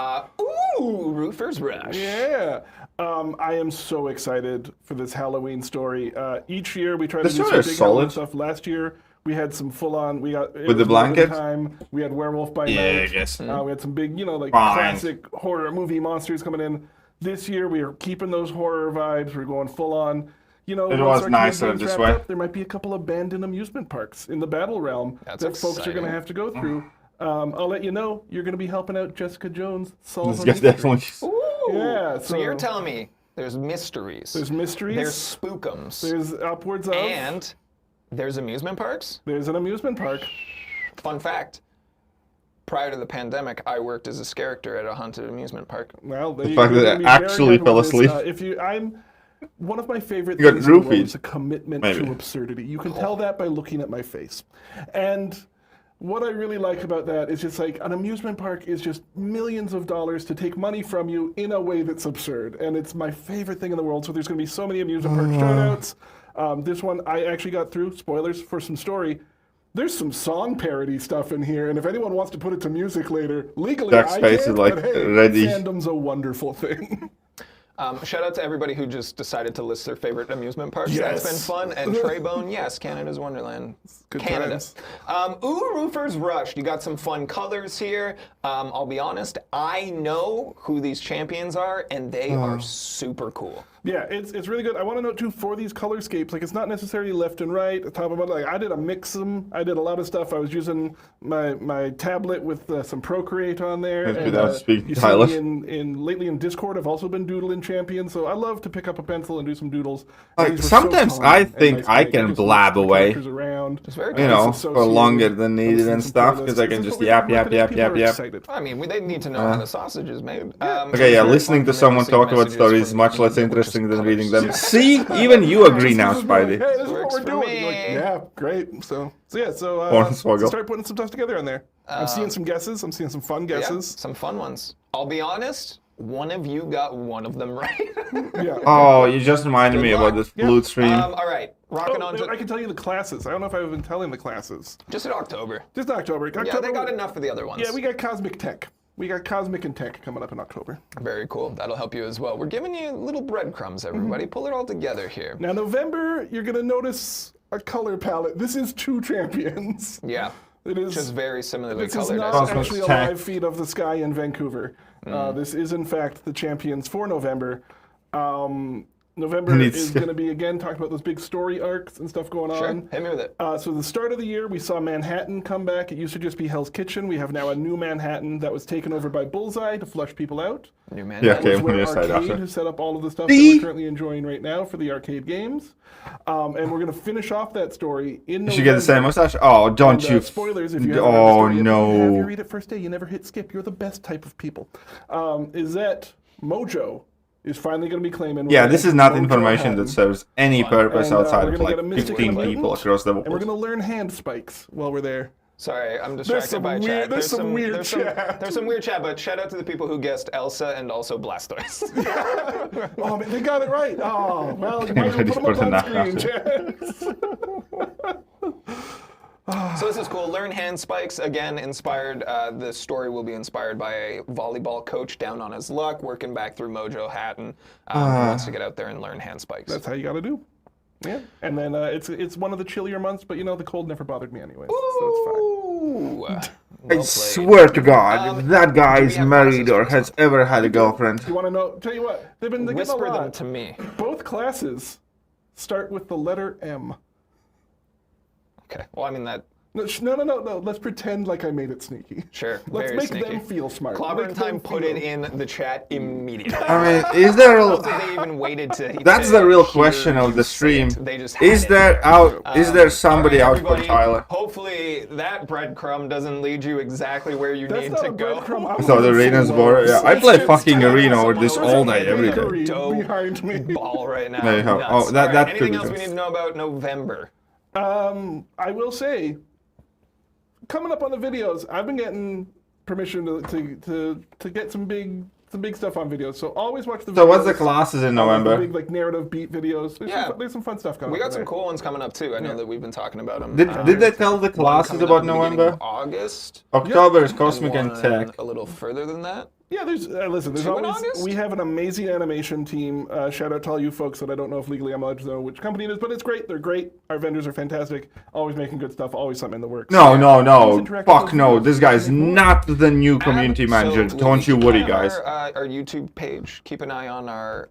Roofer's Rush. Yeah. I am so excited for this Halloween story. Each year we try to The do some story big is Halloween solid. stuff. Last year we had some full-on. We got With the blanket? Time. We had Werewolf by Yeah, Night. I guess. We had some big, like Fine. classic horror movie monsters coming in. This year we are keeping those horror vibes. We're going full on. You know, It once was Arcade nicer Games this wrapped way. Up, there might be a couple abandoned amusement parks in the battle realm that folks are going to have to go through. I'll let you know. You're going to be helping out Jessica Jones solve This a guy's mystery. definitely. Ooh. Yeah, So you're telling me there's mysteries. There's mysteries. There's spookums. There's upwards of. And there's amusement parks. There's an amusement park. Fun fact. Prior to the pandemic, I worked as a character at a haunted amusement park. Well, The fact that I actually fell asleep. One of my favorite You got things in the world roofied. is a commitment Maybe. to absurdity. You can tell that by looking at my face. And what I really like about that is just like an amusement park is just millions of dollars to take money from you in a way that's absurd. And it's my favorite thing in the world. So there's going to be so many amusement park shout-outs. This one I actually got through, spoilers for some story. There's some song parody stuff in here, and if anyone wants to put it to music later, legally Dark I Space can't, is, like, but hey, ready. fandom's a wonderful thing. Shout out to everybody who just decided to list their favorite amusement parks. Yes. That's been fun. And Treybone, yes, Canada's Wonderland. Good Canada. times. Ooh, Roofers Rush. You got some fun colors here. I'll be honest, I know who these champions are, and they are super cool. Yeah, it's really good. I want to note too, for these colorscapes, like it's not necessarily left and right, top and bottom. Like I did a mix them. I did a lot of stuff. I was using my tablet with some Procreate on there. That's without speaking you see Tyler. me lately in Discord, I've also been doodling champions. So I love to pick up a pencil and do some doodles. Like, And these were so sometimes fun I and think nice. I Like, can just blab mix the away. characters around. It's very You cool. know, Associated. for longer than needed Obviously and some stuff, playlists. because I can This is just what yap, we're yap, marketing. yap, People yap, are yap. excited. I mean, they need to know how the sausage is made. Okay, yeah, listening to someone talk about stories is much less interesting than reading them. See, even you agree now, Spidey. Hey, this is what Works we're for doing. me. You're like, yeah, great. So Hornswoggle. start putting some stuff together on there. I'm seeing some guesses. I'm seeing some fun Yeah, guesses. some fun ones. I'll be honest, one of you got one of them right. Yeah. Oh, you just reminded me about this Yeah. blue stream. All right, rocking on to I can tell you the classes. I don't know if I've been telling the classes. just in October. Just in October. Yeah, they got enough for the other ones. Yeah, we got Cosmic Tech. We got Cosmic and Tech coming up in October. Very cool. That'll help you as well. We're giving you little breadcrumbs, everybody. Pull it all together here. Now, November, you're going to notice a color palette. This is 2 champions. Yeah. It is Just very similarly This is colored. not Cosmic actually a Tech. live feed of the sky in Vancouver. This is, in fact, the champions for November. November Needs- is going to be, again, talking about those big story arcs and stuff going Sure, on. hit me with it. So the start of the year, we saw Manhattan come back. It used to just be Hell's Kitchen. We have now a new Manhattan that was taken over by Bullseye to flush people out. New man. Yeah, That okay. was where when you decide Arcade after. has set up all of the stuff that See? we're currently enjoying right now for the arcade games. And we're going to finish off that story in November. You should get the same mustache? Oh, don't And, you. spoilers if you haven't read the Oh, story yet, you have you no. read it first day. You never hit skip. You're the best type of people. Is that Mojo is finally going to be claiming. Yeah, this is not Mojo information Hatton. that serves any purpose And, outside we're of gonna like get a Mystic 15 and a people Mutant, across the And we're world. going to learn hand spikes while we're there. Sorry, I'm There's distracted some by weird, chat. there's some weird chat. There's some weird chat, but shout out to the people who guessed Elsa and also Blastoise. Oh, man, they got it right. Oh, well, you might as well Ready put for them the up on knock screen, chat. So this is cool. Learn hand spikes. Again, inspired. The story will be inspired by a volleyball coach down on his luck, working back through Mojo Hatton. Who wants to get out there and learn hand spikes. That's how you got to do. Yeah, and then it's one of the chillier months, but the cold never bothered me anyway, so it's fine. Ooh, well I played. swear to God, if that guy do we is have married classes or for has ever had a girlfriend. You want to know? Tell you what, they're getting a Whisper them lot. to me. Both classes start with the letter M. Okay. Well, I mean that. No. Let's pretend like I made it sneaky. Sure. Let's very make sneaky. them feel smart. Clobber Make time them put feel- it in the chat immediately. I mean, is there I don't a... think they even waited to. That's to the real hear question of you the say stream. it. They just had Is it. there somebody All out right, for everybody, Tyler? Hopefully that breadcrumb doesn't lead you exactly where you That's need not to a go. breadcrumb. I'm So the looking arena's for border. Yeah, love. I play It's fucking just arena over this someone all was day, every like, day. dope behind me. Ball right now. There you go. Nuts. Oh, that- All that right, could anything be else we good. need to know about November? I will say, coming up on the videos, I've been getting permission to get some big stuff on videos. So always watch the videos. So what's the classes in The November? big like narrative beat videos. There's some fun stuff coming. We got up some there. cool ones coming up too. I know that we've been talking about them. Did they tell the classes about November? August. October is and Cosmic and one Tech. a little further than that. Yeah, listen, there's Two in always, August? we have an amazing animation team. Shout out to all you folks that I don't know if legally I'm allowed to know which company it is, but it's great. They're great. Our vendors are fantastic. Always making good stuff. Always something in the works. No, Please interact with fuck us. no. This guy's not the new community manager. So, Don't you keep worry, an eye on guys. Our YouTube page. Keep an eye on our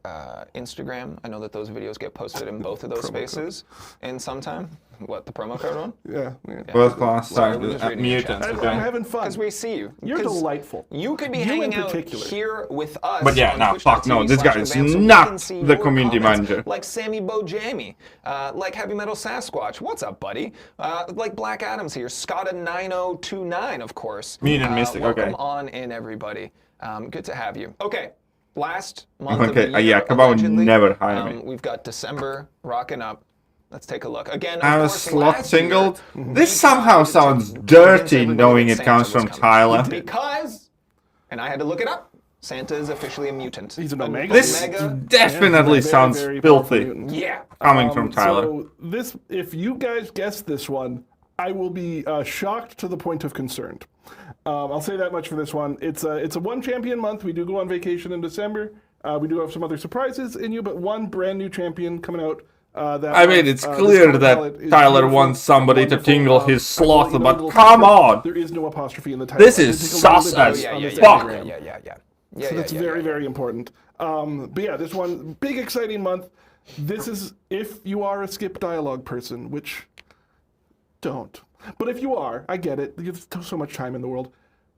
Instagram. I know that those videos get posted in both of those spaces in some time. What, the promo code one? Yeah. First class, Sorry, we're just reading your mutants. chat. I'm having fun. Because we see you. You're 'Cause delightful. You could be You hanging in out particular. here with us. But yeah, on no, fuck no, this guy is twitch.tv/Kabam, so we not can see the your community comments, manager. Like Sammy Bojamie, like Heavy Metal Sasquatch. What's up, buddy? Like Black Adams here. Scotta9029, of course. Mutant Mystic, okay. Welcome on in, everybody. Good to have you. Okay. Last month of Okay, the year, yeah, Kabam would allegedly, never hire me. We've got December rocking up. Let's take a look. Again, of I was course, slot last year, singled. we This somehow tried to sounds convince dirty everybody knowing that it Santa comes was from coming. Tyler. Because, and I had to look it up, Santa is officially a mutant. He's an Omega? This definitely Yeah, sounds very powerful filthy mutant. Yeah. coming from Tyler. So this, if you guys guess this one, I will be shocked to the point of concerned. I'll say that much for this one. It's a one champion month. We do go on vacation in December. We do have some other surprises in you, but one brand new champion coming out. That I mean, it's clear that Tyler wants somebody to tingle his sloth, but come on! There is no apostrophe in the title. This is sus as fuck! So that's very, very important. But yeah, this one, big exciting month. This is if you are a skip dialogue person, which don't. But if you are, I get it. There's so much time in the world.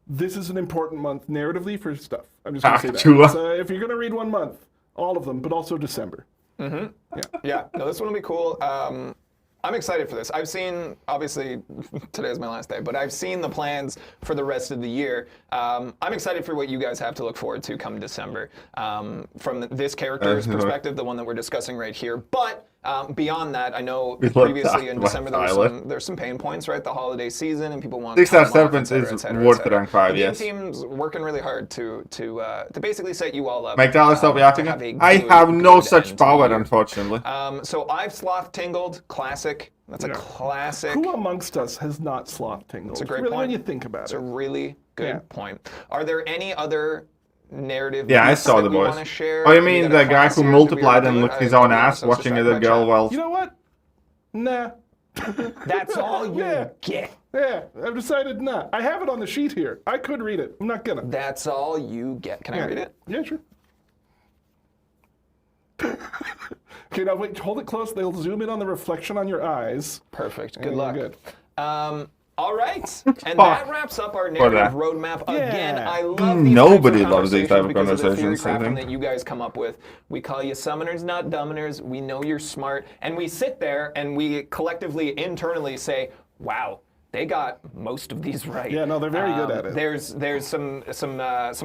This is an important month narratively for stuff. I'm just going to say that. Actually. So if you're going to read one month, all of them, but also December. Yeah, no, this one will be cool. I'm excited for this. I've seen, obviously, today's my last day, but I've seen the plans for the rest of the year. I'm excited for what you guys have to look forward to come December. From this character's perspective, the one that we're discussing right here. But beyond that, I know previously in December there's some pain points, right? The holiday season and people want 6-star time off, Serpents et cetera, is et cetera, worth et cetera. rank 5, The yes. team's working really hard to basically set you all up. Make Tyler stop to reacting? have a I good, have no good such end to the power, year. unfortunately. So I've sloth tingled, classic. That's a classic. Who amongst us has not sloth tingled? It's a great really, point. when you think about It's it. a really good point. Are there any other narrative Yeah, I beats saw that the we boys. wanna share? Oh, you We mean got a the guy class who here. Do we multiplied do and it? licked his I own don't ass know, watching so the start girl my while... You know what? Nah. That's all you Yeah. get. Yeah, I've decided not. I have it on the sheet here. I could read it. I'm not gonna. That's all you get. Can I read it? Yeah, sure. Okay, now wait, hold it close. They'll zoom in on the reflection on your eyes. Perfect. Good Yeah, luck. good. All right, and that wraps up our narrative that. roadmap. Again, Yeah. I love these Nobody types of loves these type of because the theory conversations, I crafting think. that you guys come up with. We call you summoners, not dummoners. We know you're smart, and we sit there and we collectively, internally say, "Wow, they got most of these right." Yeah, no, they're very good at it. There's some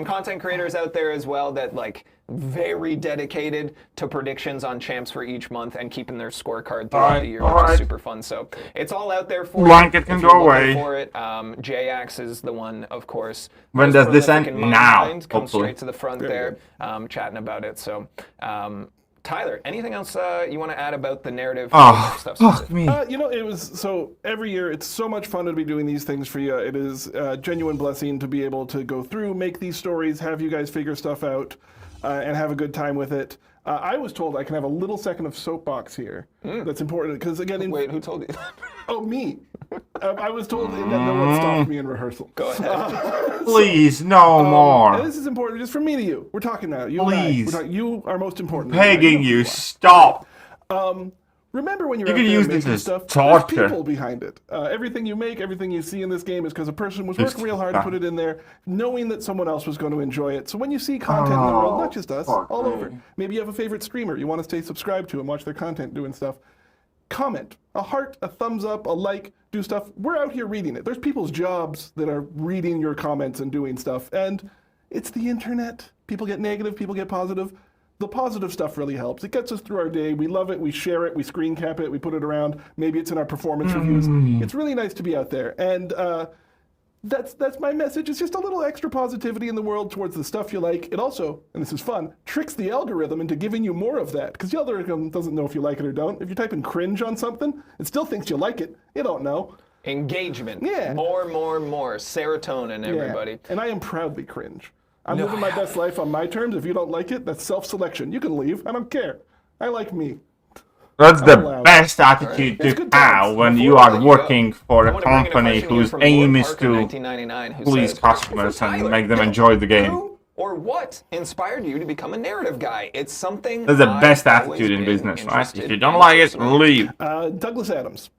content creators out there as well that like very dedicated to predictions on champs for each month and keeping their scorecard throughout the year, which is super fun. So it's all out there for Blanket you. can If go you're looking away. For it, Jax is the one, of course. When most does this prolific end? in my Now, mind, comes hopefully. straight to the front there, chatting about it. So. Tyler, anything else you want to add about the narrative stuff? Fuck me. You know, it was so every year. It's so much fun to be doing these things for you. It is a genuine blessing to be able to go through, make these stories, have you guys figure stuff out, and have a good time with it. I was told I can have a little second of soapbox here. That's important because again, Wait, who told you that? oh me, I was told that no one stopped me in rehearsal. Go ahead. Please, no more. And this is important just from me to you. We're talking now. You and I. Please. We're talking, you are most important. Begging I know you, are. stop. Remember when you're You out could there use making this as stuff, torture. there's people behind it. Everything you make, everything you see in this game is because a person was working real hard to put it in there, knowing that someone else was going to enjoy it. So when you see content in the world, not just us, all over, maybe you have a favorite streamer, you want to stay subscribed to and watch their content doing stuff, comment, a heart, a thumbs up, a like, do stuff. We're out here reading it. There's people's jobs that are reading your comments and doing stuff, and it's the internet. People get negative, people get positive. The positive stuff really helps. It gets us through our day. We love it. We share it. We screen cap it. We put it around. Maybe it's in our performance reviews. It's really nice to be out there. And that's my message. It's just a little extra positivity in the world towards the stuff you like. It also, and this is fun, tricks the algorithm into giving you more of that. Because the algorithm doesn't know if you like it or don't. If you type in cringe on something, it still thinks you like it. It don't know. Engagement. Yeah. More. Serotonin, everybody. Yeah. And I am proudly cringe. I'm living my best life on my terms. If you don't like it, that's self-selection. You can leave. I don't care. I like me. That's the best attitude to have when you are working for a company whose aim is to please customers and make them enjoy the game. Or what inspired you to become a narrative guy? It's something That's the best attitude in business, right? If you don't like it, leave. Douglas Adams.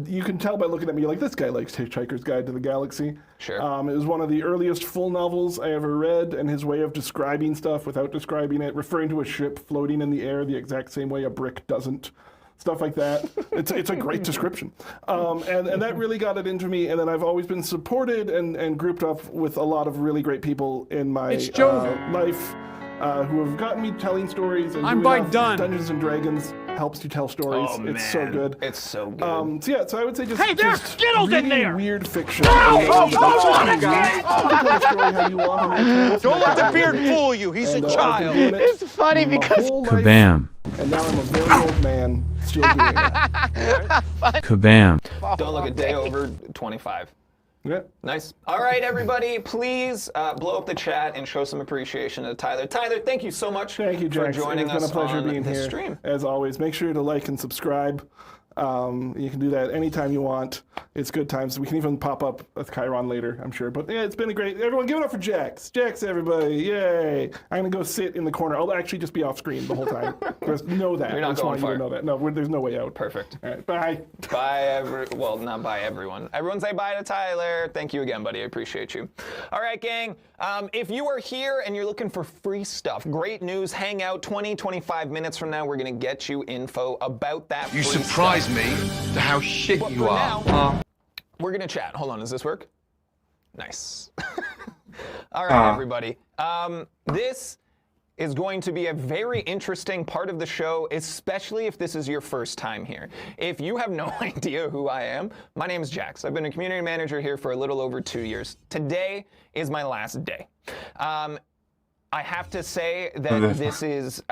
You can tell by looking at me, you're like, this guy likes Hitchhiker's Guide to the Galaxy. Sure. It was one of the earliest full novels I ever read, and his way of describing stuff without describing it, referring to a ship floating in the air the exact same way a brick doesn't. Stuff like that. It's a great description. And that really got it into me, and then I've always been supported and grouped up with a lot of really great people in my life who have gotten me telling stories. And Dungeons and Dragons helps you tell stories. Oh, it's so good. It's so good. So I would say just Hey, there's just Skittles in reading there! weird fiction. Oh, Don't let the beard fool you. He's a child. It's funny because Kabam. And now I'm a very old man still doing it. Kabam. Don't look a day over 25. Yeah. Nice. All right, everybody, please blow up the chat and show some appreciation to Tyler. Tyler, thank you so much Thank you, for Jax. joining It's been us a pleasure on being this here. stream. As always, make sure to like and subscribe. You can do that anytime you want. It's good times. We can even pop up with Chiron later, I'm sure. But yeah, it's been a great... Everyone give it up for Jax. Jax, everybody. Yay. I'm going to go sit in the corner. I'll actually just be off screen the whole time. Just know that. You're not I just going want you far. to know that. No, there's no way out. Perfect. All right, bye. Bye, well, not bye, everyone. Everyone say bye to Tyler. Thank you again, buddy. I appreciate you. All right, gang. If you are here and you're looking for free stuff, great news. Hang out 20, 25 minutes from now. We're going to get you info about that You free surprise stuff. me to how shit But you for are. now, we're going to chat. Hold on. Does this work? Nice. All right, everybody. This is going to be a very interesting part of the show, especially if this is your first time here. If you have no idea who I am, my name is Jax. I've been a community manager here for a little over 2 years. Today is my last day. I have to say that this is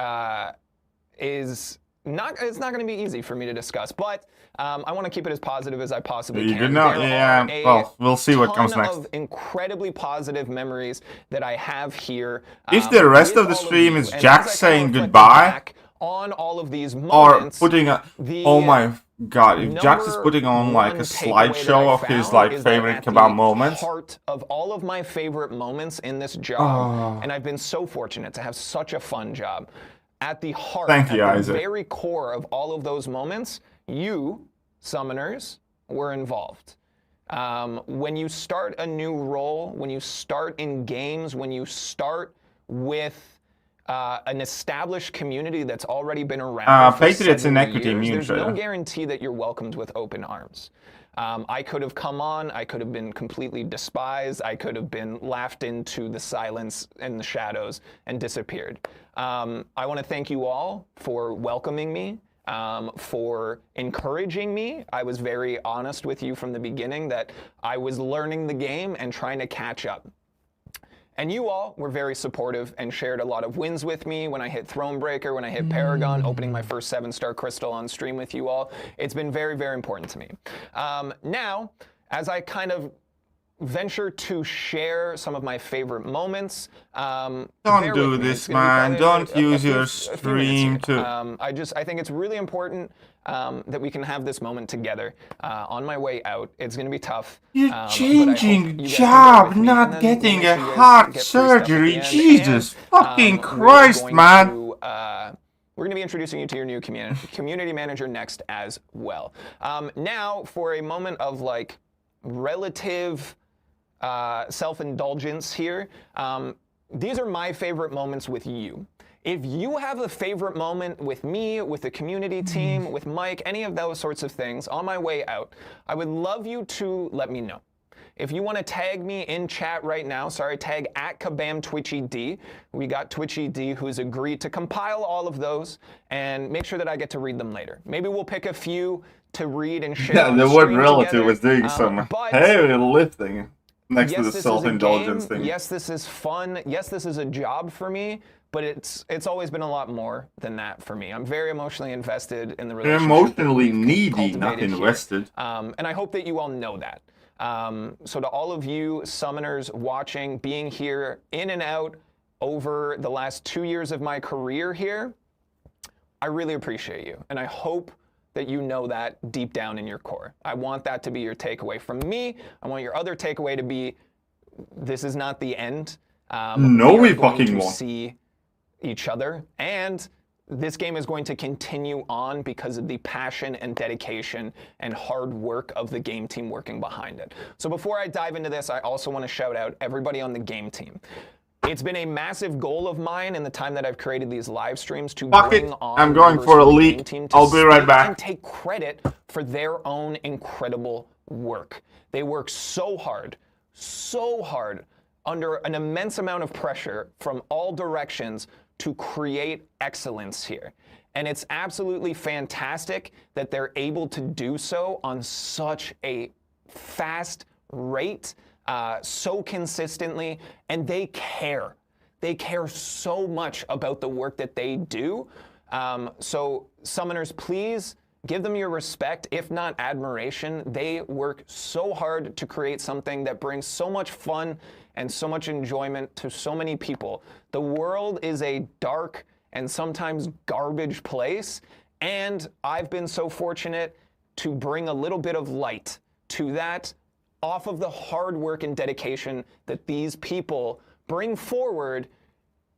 not, it's not going to be easy for me to discuss, but I want to keep it as positive as I possibly can. You know, yeah, well, we'll see what comes next. Of incredibly positive memories that I have here. If the rest of the stream is Jack saying goodbye, on all of these or moments, putting a, oh my god, if Jax is putting on like a slideshow of his like favorite Kabam moments. Part of all of my favorite moments in this job, and I've been so fortunate to have such a fun job. At the heart, Thank you, at the Isaac. very core of all of those moments, you, summoners, were involved. When you start a new role, when you start in games, when you start with an established community that's already been around for Patriot's in several equity years, immune there's trader. no guarantee that you're welcomed with open arms. I could have come on, I could have been completely despised, I could have been laughed into the silence and the shadows and disappeared. I want to thank you all for welcoming me, for encouraging me. I was very honest with you from the beginning that I was learning the game and trying to catch up. And you all were very supportive and shared a lot of wins with me when I hit Thronebreaker, when I hit Paragon, opening my first 7-star crystal on stream with you all. It's been very, very important to me. Now, as I kind of venture to share some of my favorite moments. Don't do this, man. Don't use your stream to... I think it's really important that we can have this moment together. On my way out, it's going to be tough. You're changing job, not getting a heart surgery. Jesus fucking Christ, man. We're going to be introducing you to your new community manager next as well. Now, for a moment of like relative self-indulgence here, these are my favorite moments with you. If you have a favorite moment with me, with the community team, with Mike, any of those sorts of things, on my way out, I would love you to let me know. If you want to tag me in chat right now, tag at KabamTwitchyD. We got TwitchyD who's agreed to compile all of those and make sure that I get to read them later. Maybe we'll pick a few to read and share. Yeah, the word relative was doing some heavy lifting next to the this is a self-indulgence game. thing. Yes, this is fun. Yes, this is a job for me, but it's always been a lot more than that for me. I'm very emotionally invested in the You're relationship. emotionally needy, not cultivated here. invested. And I hope that you all know that. So to all of you summoners watching, being here in and out over the last 2 years of my career here, I really appreciate you. And I hope that you know that deep down in your core. I want that to be your takeaway from me. I want your other takeaway to be, this is not the end. No, we are going fucking to won't. see each other, and this game is going to continue on because of the passion and dedication and hard work of the game team working behind it. So before I dive into this, I also want to shout out everybody on the game team. It's been a massive goal of mine in the time that I've created these live streams to bring on I'm going members for a of the leak. game team to I'll be right speak back. and take credit for their own incredible work. They work so hard under an immense amount of pressure from all directions to create excellence here. And it's absolutely fantastic that they're able to do so on such a fast rate, so consistently, and they care. They care so much about the work that they do. So summoners, please give them your respect, if not admiration. They work so hard to create something that brings so much fun and so much enjoyment to so many people. The world is a dark and sometimes garbage place, and I've been so fortunate to bring a little bit of light to that off of the hard work and dedication that these people bring forward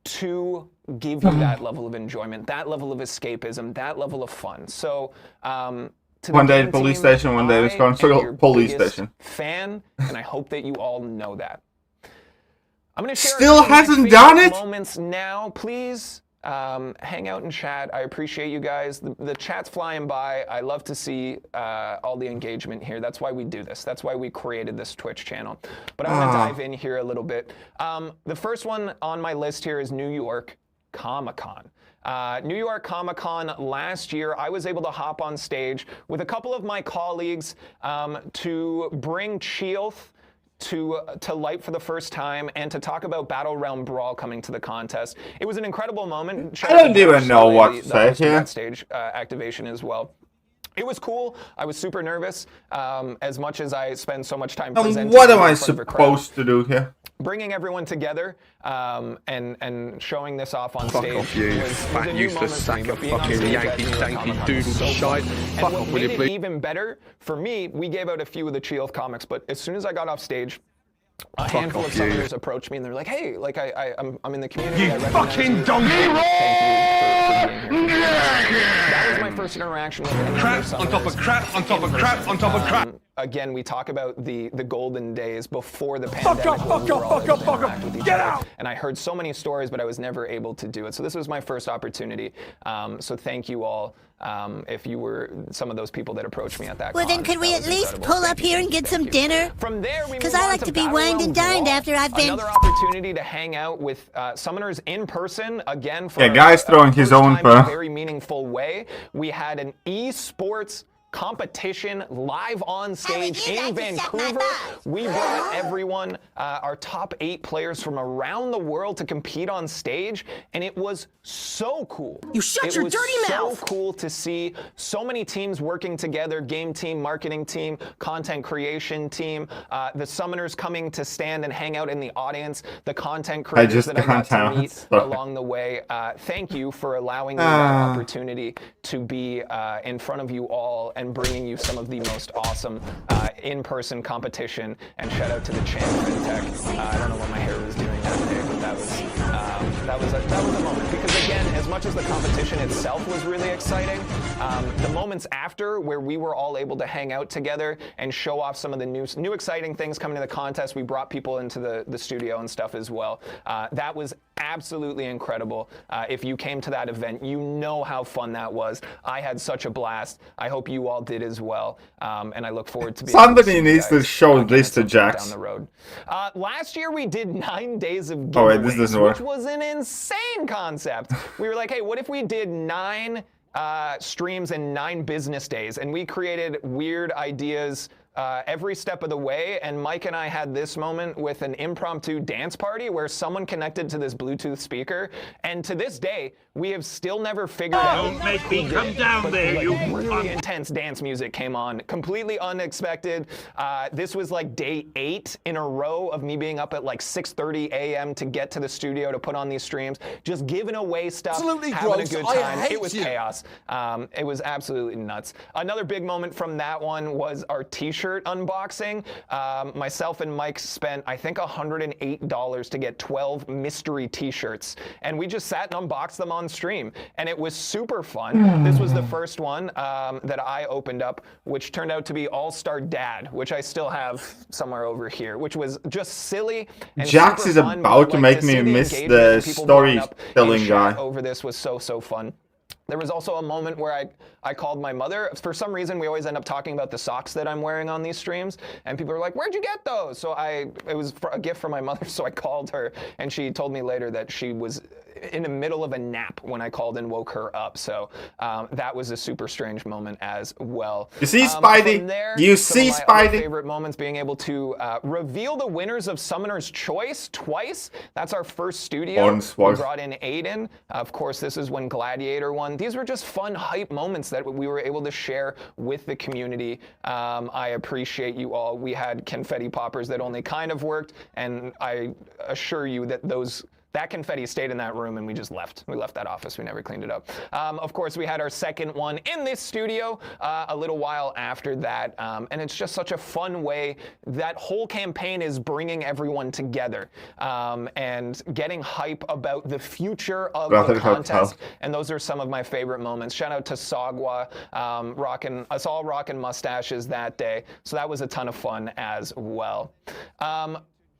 to give you that level of enjoyment, that level of escapism, that level of fun. So, to One the day game police team, station, one day I it's am going your to police biggest station. fan, and I hope that you all know that. I'm going to share Still some of my hasn't favorite done it? moments now. Please hang out and chat. I appreciate you guys. The chat's flying by. I love to see all the engagement here. That's why we do this. That's why we created this Twitch channel. But I'm going to dive in here a little bit. The first one on my list here is New York Comic-Con. New York Comic-Con last year, I was able to hop on stage with a couple of my colleagues to bring Chels to light for the first time and to talk about Battle Realm Brawl coming to the contest. It was an incredible moment. I don't even know what to say here. here. That stage activation as well. It was cool. I was super nervous, as much as I spend so much time presenting. What am I in front of a crowd. supposed to do here? Bringing everyone together and showing this off on Fuck stage off you, was fat a new useless moment for me, sack but of being on fucking stage at Yankee New York danky Comic-Con doodle was so shite. fun. Fuck And off, what will you made it please? even better for me, we gave out a few of the Chels comics, but as soon as I got off stage, a handful of off you. summoners approached me and they're like, "Hey, like I'm in the community. You I recognize fucking you. donkey! Thank you for being here." That was my first interaction with any Crap other on top of summoners crap on top of in crap person. on top of crap. Again, we talk about the golden days before the Fuck pandemic. off, when fuck we off, were all fuck able off, to fuck interact off. with each Get other. out! And I heard so many stories, but I was never able to do it. So this was my first opportunity. So thank you all. If you were some of those people that approached me at that. Well, then could we at least pull up here and get some dinner? From there, we Because move I on like to be Battle wined Realm and dined Brawl. after I've been... Another opportunity to hang out with summoners in person again for Yeah, guy's throwing his first own time in a per. very meaningful way. We had an esports competition live on stage in Vancouver. We brought everyone, our top 8 players from around the world to compete on stage, and it was so cool. You shut your dirty mouth! It was so cool to see so many teams working together, game team, marketing team, content creation team, the summoners coming to stand and hang out in the audience, the content creators that I got to meet along the way. Thank you for allowing me that opportunity to be in front of you all and bringing you some of the most awesome in-person competition. And shout out to the champ FinTech. I don't know what my hair was doing that day, but that was a moment. Because again, as much as the competition itself was really exciting, the moments after where we were all able to hang out together and show off some of the new exciting things coming to the contest. We brought people into the studio and stuff as well. That was absolutely incredible. If you came to that event, you know how fun that was. I had such a blast. I hope you all did as well. And I look forward to being Somebody needs to show this to down Jax. the road. Last year we did 9 days of giveaways, Oh wait, this doesn't work. which was an insane concept. We were like, hey, what if we did 9 streams and 9 business days? And we created weird ideas every step of the way, and Mike and I had this moment with an impromptu dance party where someone connected to this Bluetooth speaker, and to this day, we have still never figured out. Don't make me come down there, you really intense dance music came on, completely unexpected. This was like day 8 in a row of me being up at like 6:30 a.m. to get to the studio to put on these streams, just giving away stuff, Absolutely having gross. a good I time. hate It was you. chaos. It was absolutely nuts. Another big moment from that one was our t-shirt unboxing. Myself and Mike spent, I think, $108 to get 12 mystery t-shirts, and we just sat and unboxed them on stream, and it was super fun. This was the first one that I opened up, which turned out to be All-Star Dad, which I still have somewhere over here, which was just silly and Jax super is fun, about but, to like, make me see the miss engagement the and people blowing up in storytelling chat guy. over this was so fun. There was also a moment where I called my mother. For some reason, we always end up talking about the socks that I'm wearing on these streams, and people are like, "Where'd you get those?" So it was a gift from my mother, so I called her, and she told me later that she was in the middle of a nap when I called and woke her up. So that was a super strange moment as well. You see, Spidey? From there, You some see, of my other Spidey? favorite moments being able to reveal the winners of Summoner's Choice twice. That's our first studio. We brought in Aiden. Of course, this is when Gladiator won. These were just fun, hype moments that we were able to share with the community. I appreciate you all. We had confetti poppers that only kind of worked, and I assure you that that confetti stayed in that room, and we just left. We left that office. We never cleaned it up. Of course, we had our second one in this studio a little while after that, and it's just such a fun way. That whole campaign is bringing everyone together and getting hype about the future of the contest, and those are some of my favorite moments. Shout out to Sagwa, us all rocking mustaches that day, so that was a ton of fun as well.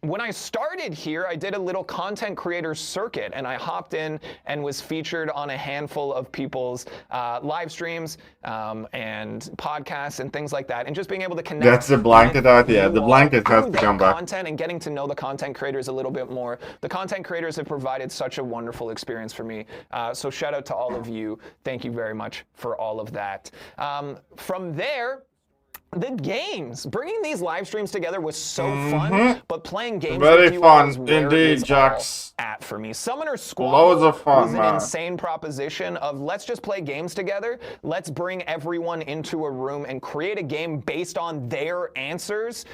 When I started here, I did a little content creator circuit, and I hopped in and was featured on a handful of people's live streams and podcasts and things like that, and just being able to connect. That's the blanket out, yeah. The blanket has to come back. Content and getting to know the content creators a little bit more. The content creators have provided such a wonderful experience for me. So shout out to all of you. Thank you very much for all of that. From there, the games. Bringing these live streams together was so fun, but playing games with you all is where indeed, it's Jax. all at for me. Summoner Squad Loads of fun, was an man. insane proposition of let's just play games together. Let's bring everyone into a room and create a game based on their answers.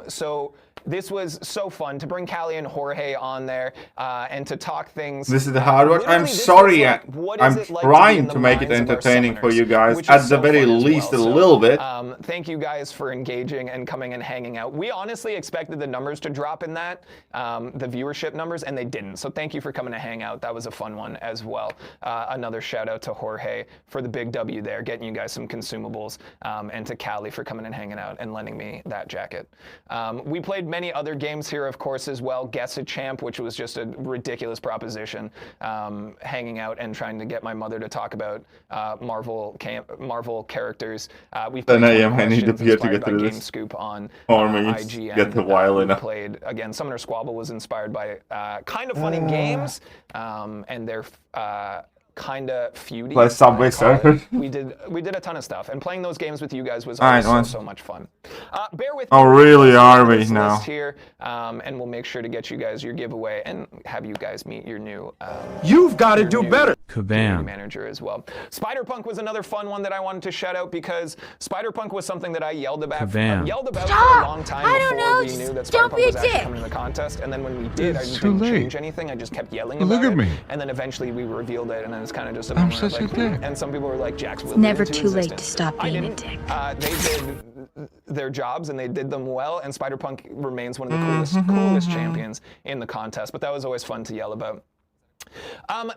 So this was so fun to bring Callie and Jorge on there and to talk things. This is the hard work. I'm Literally, this sorry. was like, what is I'm it like trying be to in make the it minds of our entertaining for summoners, you guys. which At is the so very fun as least, well. a So, little bit. thank you guys for engaging and coming and hanging out. We honestly expected the numbers to drop in that, the viewership numbers, and they didn't. So thank you for coming to hang out. That was a fun one as well. Another shout out to Jorge for the big W there, getting you guys some consumables, and to Callie for coming and hanging out and lending me that jacket. We played many other games here, of course, as well. Guess a Champ, which was just a ridiculous proposition. Hanging out and trying to get my mother to talk about Marvel characters. We've played 10 a.m. I need to questions be here to inspired get by through Game this. Scoop on Armies, IGN. get the violin We up. played, again, Summoner Squabble was inspired by Kind of Funny Games, and they're kind of feudy. Play Subway Surfer. We did a ton of stuff, and playing those games with you guys was Alright, always so once. much fun. Bear with Oh, me. really, Let's are get we this now? list here, and we'll make sure to get you guys your giveaway and have you guys meet your new. You've got to do better. Kabam manager as well. Spider-Punk was another fun one that I wanted to shout out because Spider-Punk was something that I yelled about for a long time before we knew that Spider-Punk was actually coming to the contest. And then when we did, I didn't change anything. I just kept yelling about it. And then eventually we revealed it, and then it's kind of just a moment of like, and some people were like, Jax will Never too late to stop being a dick. They did their jobs and they did them well, and Spider-Punk remains one of the coolest champions in the contest. But that was always fun to yell about.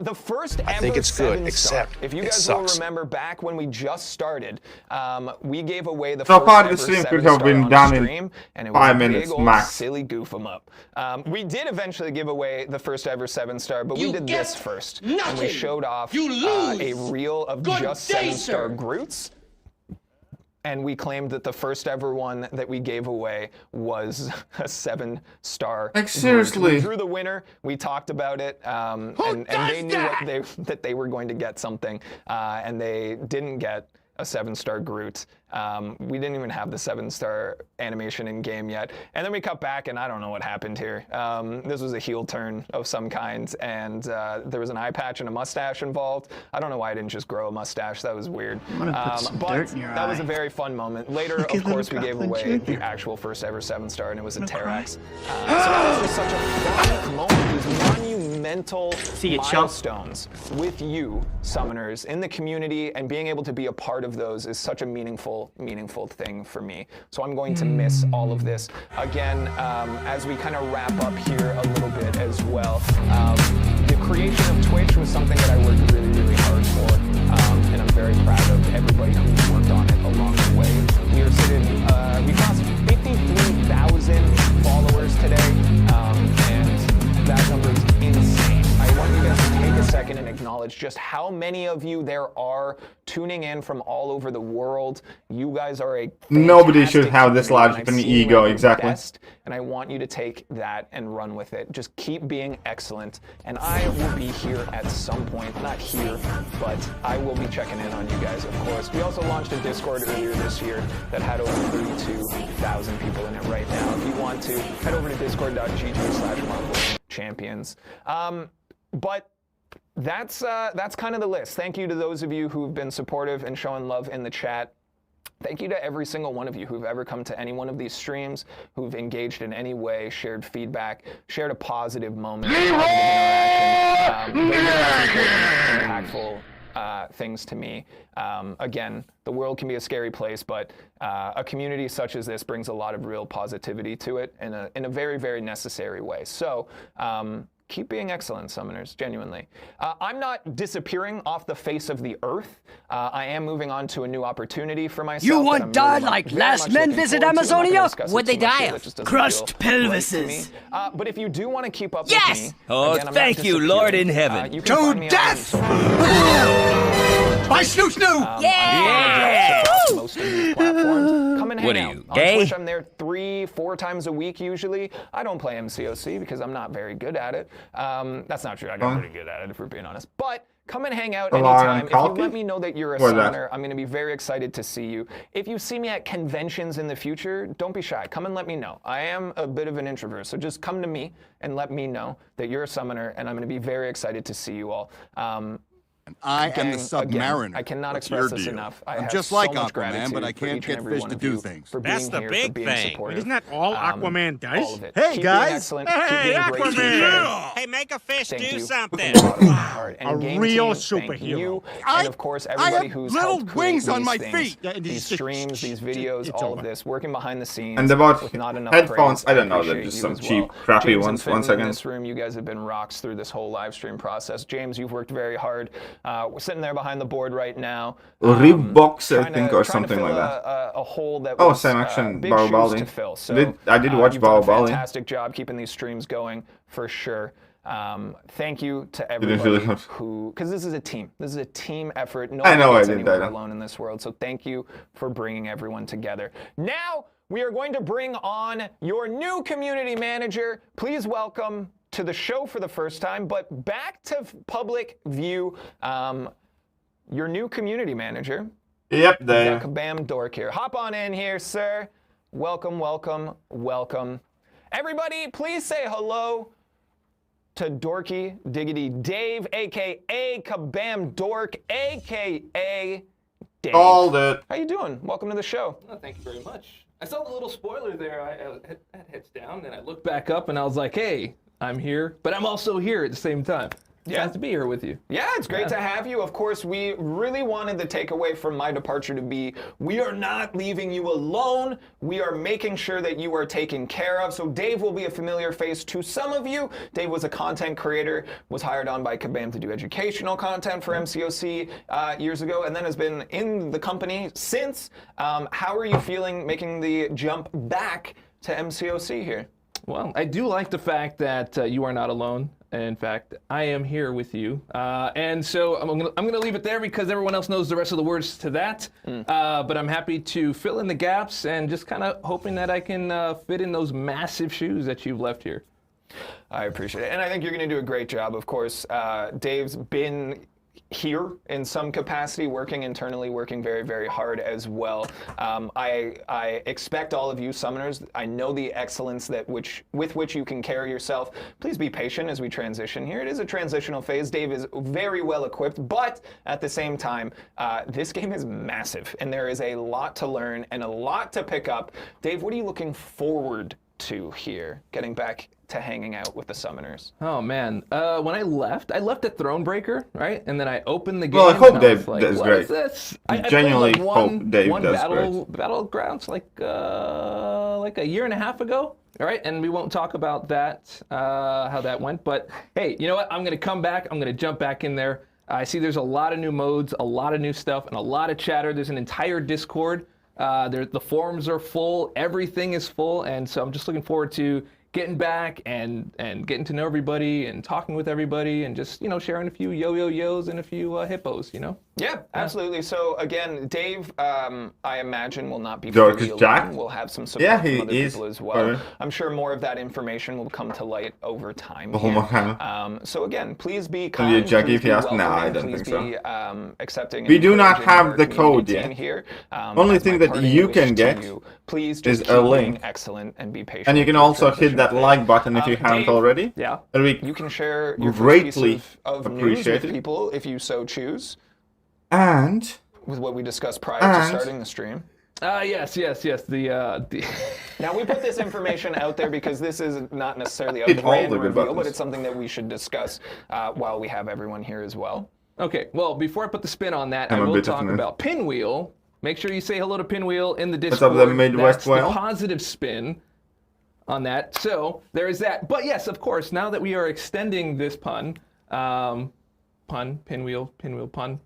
The first ever think it's good, 7-star. except If you it guys will sucks. remember back when we just started, we gave away the So first far, ever the stream could have 7-star been on done in stream, and it was 5 a minutes big old max. silly goof 'em up. We did eventually give away the first ever 7-star, but we did this first, and we showed off a reel of just 7-star Groots. And we claimed that the first ever one that we gave away was a 7-star. Like, seriously? We drew the winner. We talked about it, and they knew that they were going to get something, and they didn't get a 7-star Groot. We didn't even have the 7-star animation in game yet. And then we cut back, and I don't know what happened here. This was a heel turn of some kind, and there was an eye patch and a mustache involved. I don't know why I didn't just grow a mustache. That was weird. But that was a very fun moment. Later, of course, we gave away the actual first ever 7-star, and it was a Terrax. So that was just such a fun moment. These monumental milestones with you, summoners, in the community, and being able to be a part of those is such a meaningful thing for me. So I'm going to miss all of this. Again, as we kind of wrap up here a little bit as well, the creation of Twitch was something that I worked really, really hard for, and I'm very proud of everybody who worked on it along the way. We are sitting, we crossed 53,000 followers today, and that number is insane. I want you guys to take a second and acknowledge just how many of you there are tuning in from all over the world. You guys are a nobody should have this large of an ego, exactly. Best, and I want you to take that and run with it. Just keep being excellent, and I will be here at some point. Not here, but I will be checking in on you guys, of course. We also launched a Discord earlier this year that had over 32,000 people in it right now. If you want to, head over to discord.gg/MarvelChampions. But that's kind of the list. Thank you to those of you who've been supportive and showing love in the chat. Thank you to every single one of you who've ever come to any one of these streams, who've engaged in any way, shared feedback, shared a positive moment, positive interaction. Those are impactful things to me. Again, the world can be a scary place, but a community such as this brings a lot of real positivity to it in a very, very necessary way. So keep being excellent, summoners, genuinely. I'm not disappearing off the face of the earth. I am moving on to a new opportunity for myself. You want die like last men visit Amazonia? Would they die of? Crushed pelvises. But if you do want to keep up with me... Oh, again, thank you, Lord in heaven. To death! By Snoo Snoo! Yeah! Most of these platforms. Come and hang What are out. you, On gay? Twitch, I'm there 3-4 times a week usually. I don't play MCOC because I'm not very good at it. That's not true. I got pretty good at it, if we're being honest. But come and hang out anytime. If you let me know that you're a summoner, I'm going to be very excited to see you. If you see me at conventions in the future, don't be shy. Come and let me know. I am a bit of an introvert, so just come to me and let me know that you're a summoner, and I'm going to be very excited to see you all. I am the Submariner. Again, I cannot What's express your this deal? enough. I I'm have just so like much Aquaman, gratitude but I for can't each and get every fish one to of do you things. for That's being the here, big for being thing. supportive. Isn't that all Aquaman does? All of it. Hey, Keep guys. being excellent. Hey, Keep being great to each Aquaman. other. Hey, make a fish Thank do you. something. A real Thank superhero. you. And of course, everybody have who's little helped create wings on these my things, feet. these streams, these videos, it's all over. of this, working behind the scenes. And about with not enough headphones, praise. I don't know, they're appreciate just you some as cheap, well. crappy James ones. and 1 Finley in second. this room, you guys have been rocks through this whole live stream process. James, you've worked very hard. We're sitting there behind the board right now. Rebox, I trying think, to- or trying to something fill like that. A hole that Oh, was same action, big shoes Baobali. to fill. So, I did watch you've done a Baobali. fantastic job keeping these streams going for sure. Thank you to didn't everybody really- who, because this is a team. This is a team effort. No I know one I gets did anywhere that. alone in this world. So thank you for bringing everyone together. Now we are going to bring on your new community manager. Please welcome to the show for the first time, but back to public view, your new community manager. Yep, there. Kabam Dork here. Hop on in here, sir. Welcome, welcome, welcome. Everybody, please say hello to Dorky Diggity Dave, a.k.a. Kabam Dork, a.k.a. Dave. Called it. How you doing? Welcome to the show. Oh, thank you very much. I saw the little spoiler there. I had heads down, and I looked back up, and I was like, hey, I'm here, but I'm also here at the same time. It's nice to be here with you. Yeah, it's great to have you. Of course, we really wanted the takeaway from my departure to be, we are not leaving you alone. We are making sure that you are taken care of. So Dave will be a familiar face to some of you. Dave was a content creator, was hired on by Kabam to do educational content for MCOC years ago, and then has been in the company since. How are you feeling making the jump back to MCOC here? Well, I do like the fact that you are not alone. In fact, I am here with you. And so I'm gonna leave it there because everyone else knows the rest of the words to that. But I'm happy to fill in the gaps and just kind of hoping that I can fit in those massive shoes that you've left here. I appreciate it. And I think you're going to do a great job. Of course, Dave's been here in some capacity, working internally, working very, very hard as well. I expect all of you summoners, I know the excellence with which you can carry yourself. Please be patient as we transition here. It is a transitional phase. Dave is very well equipped, but at the same time, this game is massive, and there is a lot to learn and a lot to pick up. Dave, what are you looking forward to here, getting back to hanging out with the summoners? Oh man, when I left at Thronebreaker, right? And then I opened the game. Well, I hope and Dave was does what great. is this? I played, genuinely like, hope Dave one does great. Battlegrounds like a year and a half ago. All right, and we won't talk about that, how that went. But hey, you know what? I'm gonna come back. I'm gonna jump back in there. I see there's a lot of new modes, a lot of new stuff, and a lot of chatter. There's an entire Discord. The forums are full. Everything is full, and so I'm just looking forward to getting back and getting to know everybody and talking with everybody and just, sharing a few yo-yo-yos and a few hippos, Yeah, absolutely. So again, Dave, I imagine will not be fully alone. Jack? We'll have some support from other people as well. Right. I'm sure more of that information will come to light over time. So again, please be kind. Jack, please if be you ask, welcoming, I don't please think be accepting. We do not encouraging have our the community code team yet. here. Only thing that you can get please is just a keep link. being excellent and be patient. And you can also hit that like button if you haven't Dave, already. Yeah. And we you can share your greatly first piece of news appreciate with it. people if you so choose. And with what we discussed prior to starting the stream. Yes. The Now we put this information out there because this is not necessarily a Hit all grand the good reveal, buttons. but it's something that we should discuss while we have everyone here as well. Okay, well, before I put the spin on that, I I'm a will bit of talk an- about Pinwheel. Make sure you say hello to Pinwheel in the What's Discord. up, the Midwest That's whale? the positive spin on that. So there is that. But yes, of course, now that we are extending this pinwheel pun.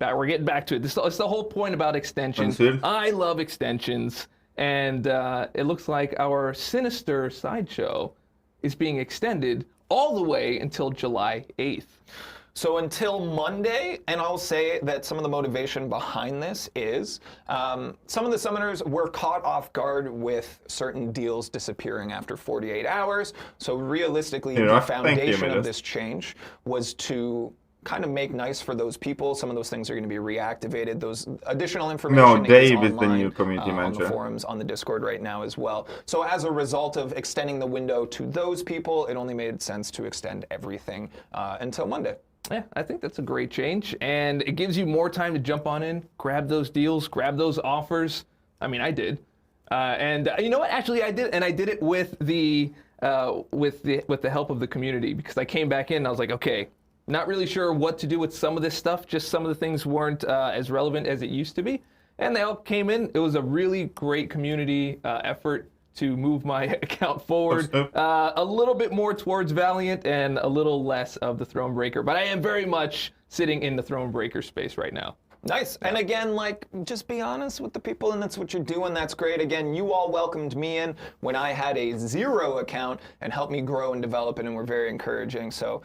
We're getting back to it. It's the whole point about extensions. Understood. I love extensions, and it looks like our Sinister sideshow is being extended all the way until July 8th. So until Monday, and I'll say that some of the motivation behind this is some of the summoners were caught off guard with certain deals disappearing after 48 hours. So realistically, the foundation of this change was to kind of make nice for those people. Some of those things are going to be reactivated. Those additional information Dave is the online, new community manager. on the forums, on the Discord right now as well. So as a result of extending the window to those people, it only made sense to extend everything until Monday. Yeah, I think that's a great change, and it gives you more time to jump on in, grab those deals, grab those offers. I mean, I did, and you know what? Actually, I did, and I did it with the help of the community, because I came back in and I was like, okay, not really sure what to do with some of this stuff. Just some of the things weren't as relevant as it used to be, and they all came in. It was a really great community effort to move my account forward a little bit more towards Valiant and a little less of the Thronebreaker. But I am very much sitting in the Thronebreaker space right now. Nice. And again, just be honest with the people, and that's what you're doing. That's great. Again, you all welcomed me in when I had a 0 account and helped me grow and develop it, and were very encouraging. So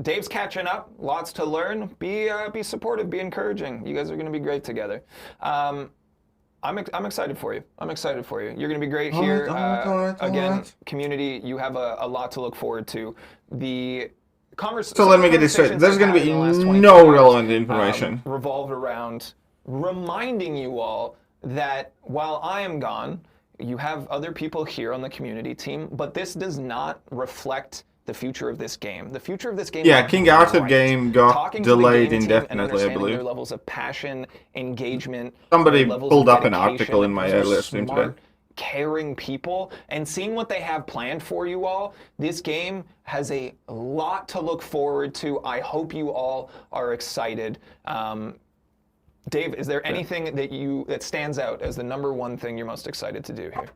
Dave's catching up. Lots to learn. Be supportive. Be encouraging. You guys are going to be great together. I'm excited for you. I'm excited for you. You're going to be great here. Again, community, you have a lot to look forward to. So let me get this straight. There's going to be no relevant information. Revolved around reminding you all that while I am gone, you have other people here on the community team, but this does not reflect the future of this game. The future of this game. Yeah, King Arthur game got delayed indefinitely, I believe. Their levels of passion, engagement. Somebody pulled up an article in my earlier stream today. Caring people, and seeing what they have planned for you all. This game has a lot to look forward to. I hope you all are excited. Dave, is there anything that stands out as the #1 thing you're most excited to do here?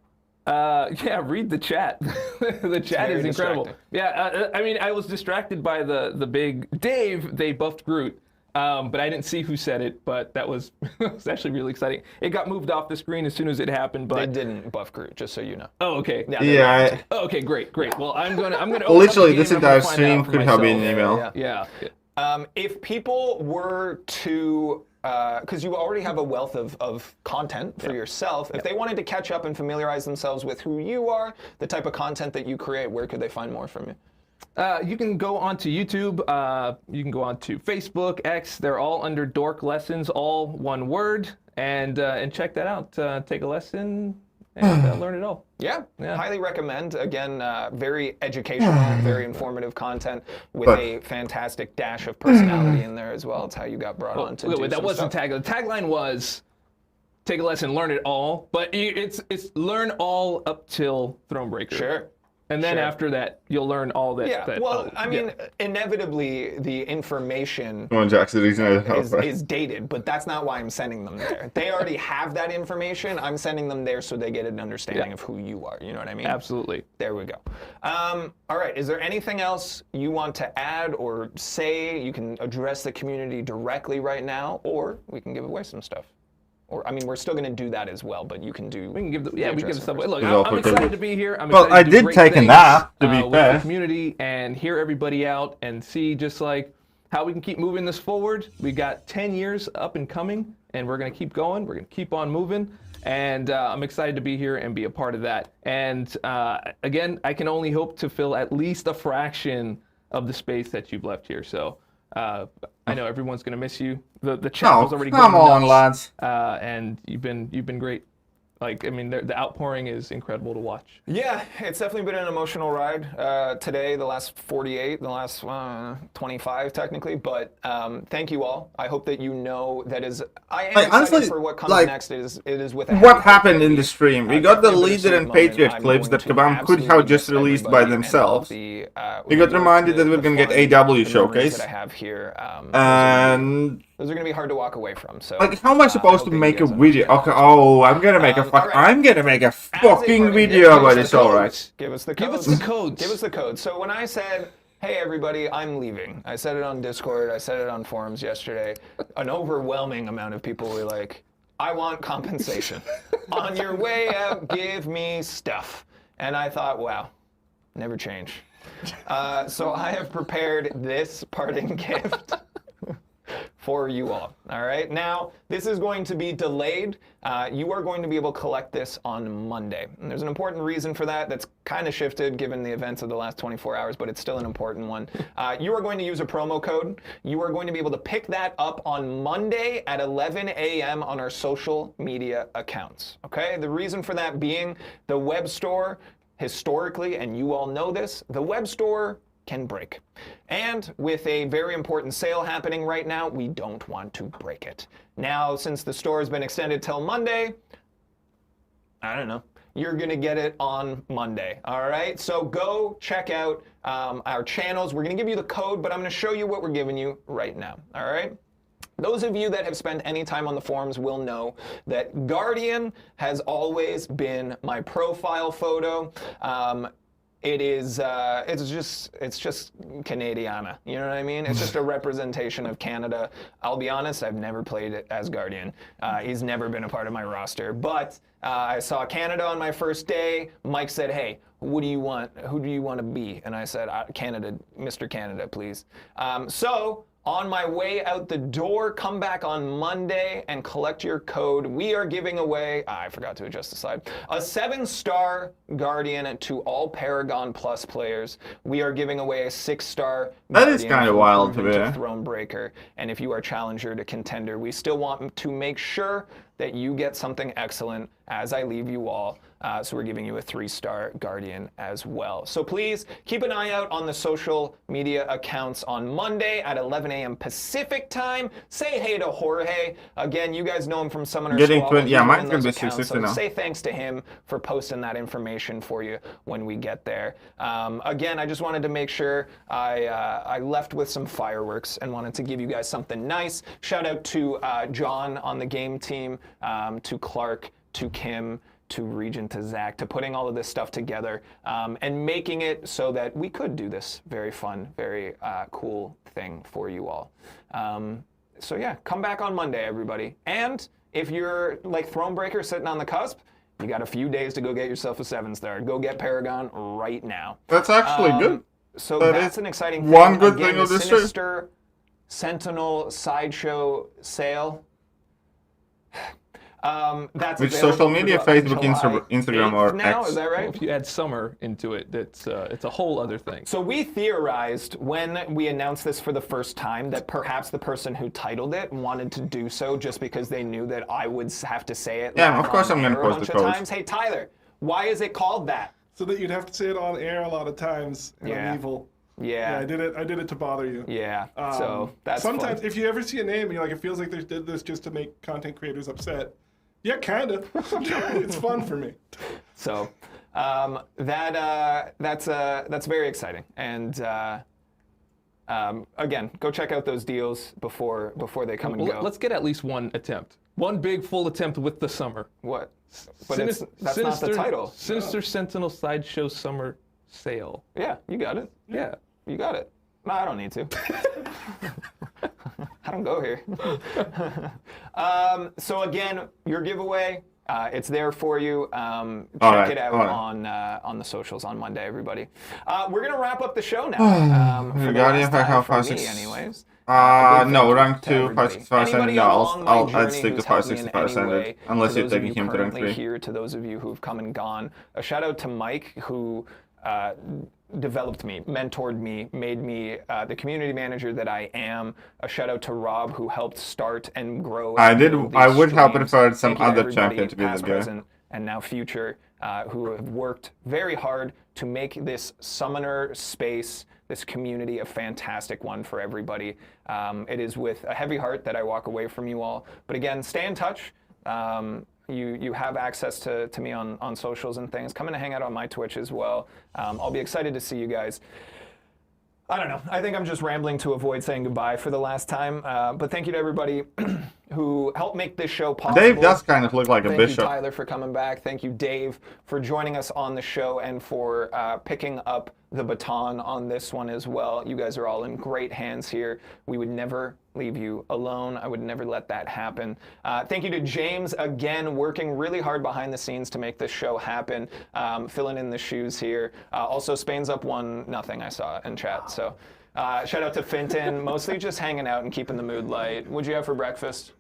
Yeah, read the chat. The chat is incredible. Yeah, I mean, I was distracted by the big Dave. They buffed Groot. But I didn't see who said it, but that was, was actually really exciting. It got moved off the screen as soon as it happened, but... They didn't buff Groot, just so you know. Oh, okay. Yeah. Okay, great. Well, I'm gonna literally, this entire stream could have been an email. Yeah. If people were to... because you already have a wealth of content for yourself. If they wanted to catch up and familiarize themselves with who you are, the type of content that you create, where could they find more from you? You can go onto YouTube. You can go onto Facebook, X. They're all under Dork Lessons, all one word. And check that out. Take a lesson and learn it all. Yeah, highly recommend. Again, very educational, very informative content with a fantastic dash of personality in there as well. It's how you got brought on to do that some wasn't stuff. tagline. The tagline was take a lesson, learn it all. But it's learn all up till Thronebreaker. Sure. And then after that, you'll learn all that. Yeah, well, I mean, inevitably, the information Come on, Jackson, the reason I help, right? is dated, but that's not why I'm sending them there. They already have that information. I'm sending them there so they get an understanding of who you are. You know what I mean? Absolutely. There we go. All right, is there anything else you want to add or say? You can address the community directly right now, or we can give away some stuff. Or, I mean, we're still going to do that as well, but you can do. We can give we give stuff away. Look, Well, I'm excited to be here. I'm Well, excited I to do did great take a things, nap, to be with fair. the community and hear everybody out and see just like how we can keep moving this forward. We got 10 years up and coming, and we're going to keep going. We're going to keep on moving. And I'm excited to be here and be a part of that. And again, I can only hope to fill at least a fraction of the space that you've left here. So I know everyone's going to miss you. The chat was already going come on, nuts, lads. and you've been great. Like, I mean, the outpouring is incredible to watch. Yeah, it's definitely been an emotional ride today, the last 48, the last 25 technically, but thank you all. I hope that you know that is, I am excited honestly, for what comes like, next. It is with a What heavy happened heart. in the stream? We got the definitely Leader been a and moment. Patriot I'm clips going that to Kabam could absolutely have just miss released by everybody and all themselves. the, We got reminded that we're going to get AW the memories showcase. that I have here. And those are going to be hard to walk away from. So, like, how am I supposed to make a video? Okay, oh, I'm gonna make a I'm gonna make a fucking video about this. All right. Give us the Give codes. us the codes. Give us the code. So when I said, hey everybody, I'm leaving, I said it on Discord, I said it on forums yesterday, an overwhelming amount of people were like, I want compensation. On your way out, give me stuff. And I thought, wow, never change. So I have prepared this parting gift for you all right? Now, this is going to be delayed. You are going to be able to collect this on Monday. And there's an important reason for that that's kind of shifted given the events of the last 24 hours, but it's still an important one. You are going to use a promo code. You are going to be able to pick that up on Monday at 11 a.m. on our social media accounts, okay? The reason for that being the web store, historically, and you all know this, the web store can break. And with a very important sale happening right now, we don't want to break it. Now, since the store has been extended till Monday, I don't know, you're gonna get it on Monday, all right? So go check out our channels. We're gonna give you the code, but I'm gonna show you what we're giving you right now, all right? Those of you that have spent any time on the forums will know that Guardian has always been my profile photo. It's just Canadiana, you know what I mean? It's just a representation of Canada. I'll be honest, I've never played it as Guardian. He's never been a part of my roster, but I saw Canada on my first day. Mike said, hey, what do you want? Who do you want to be? And I said, Canada, Mr. Canada, please. So on my way out the door, come back on Monday and collect your code. We are giving away, I forgot to adjust the slide, a 7-star Guardian to all Paragon Plus players. We are giving away a 6-star That is kind of wild to me. Thronebreaker. And if you are Challenger to Contender, we still want to make sure that you get something excellent as I leave you all. So we're giving you a 3-star Guardian as well. So please keep an eye out on the social media accounts on Monday at 11 a.m. Pacific time. Say hey to Jorge. Again, you guys know him from Summoner Squad. Yeah, mine's going to be 660 now. Say thanks to him for posting that information for you when we get there. Again, I just wanted to make sure I left with some fireworks and wanted to give you guys something nice. Shout out to John on the game team, to Clark, to Kim, to Regent, to Zach, to putting all of this stuff together and making it so that we could do this very fun, very cool thing for you all. So yeah, come back on Monday, everybody. And if you're like Thronebreaker sitting on the cusp, you got a few days to go get yourself a 7-star. Go get Paragon right now. That's actually good. So that's an exciting thing. One good Again, thing of the this stream. Sinister Sentinel Sideshow sale. That's Which available social media? through, Facebook, July Instagram, 8th or now, X? is that right? Well, if you add summer into it, it's a whole other thing. So we theorized when we announced this for the first time that perhaps the person who titled it wanted to do so just because they knew that I would have to say it. Yeah, live of course on I'm gonna air post a bunch the of code. times. Hey Tyler, why is it called that? So that you'd have to say it on air a lot of times. And Yeah. I'm evil. Yeah. I did it to bother you. Yeah. So that's sometimes fun. if you ever see a name and you're like, it feels like they did this just to make content creators upset. Yeah, kinda. It's fun for me. So that's very exciting. And again, go check out those deals before they come and Well, go. let's get at least one attempt. One big full attempt with the summer. What? But that's not the title. Sinister Sentinel Sideshow Summer Sale. Yeah, you got it. Yeah. You got it. No, I don't need to. I don't go here. So again, your giveaway, it's there for you. Check it out on the socials on Monday, everybody. We're gonna wrap up the show now. For the Guardian, last time how for me, fast? anyways. No, rank 2, everybody. 565 ascended. Anybody No, along my I'd journey stick to who's helped me in 565 any way, ascended. Unless to you're those of taking you him to rank currently 3. here, to those of you who've come and gone, a shout out to Mike who developed me, mentored me, made me the community manager that I am. A shout out to Rob who helped start and grow. I and did. build I these would have streams. preferred some Thank you to other everybody, champion to be the past, guy. present, and now future, who have worked very hard to make this summoner space, this community, a fantastic one for everybody. It is with a heavy heart that I walk away from you all. But again, stay in touch. You have access to me on socials and things. Come in and hang out on my Twitch as well. I'll be excited to see you guys. I don't know. I think I'm just rambling to avoid saying goodbye for the last time. But thank you to everybody who helped make this show possible. Dave does kind of look like a Thank bishop. you, Tyler, for coming back. Thank you, Dave, for joining us on the show and for picking up the baton on this one as well. You guys are all in great hands here. We would never leave you alone. I would never let that happen. Thank you to James, again, working really hard behind the scenes to make this show happen, filling in the shoes here. Also, Spain's up 1-0, I saw in chat. So shout out to Finton, mostly just hanging out and keeping the mood light. What'd you have for breakfast?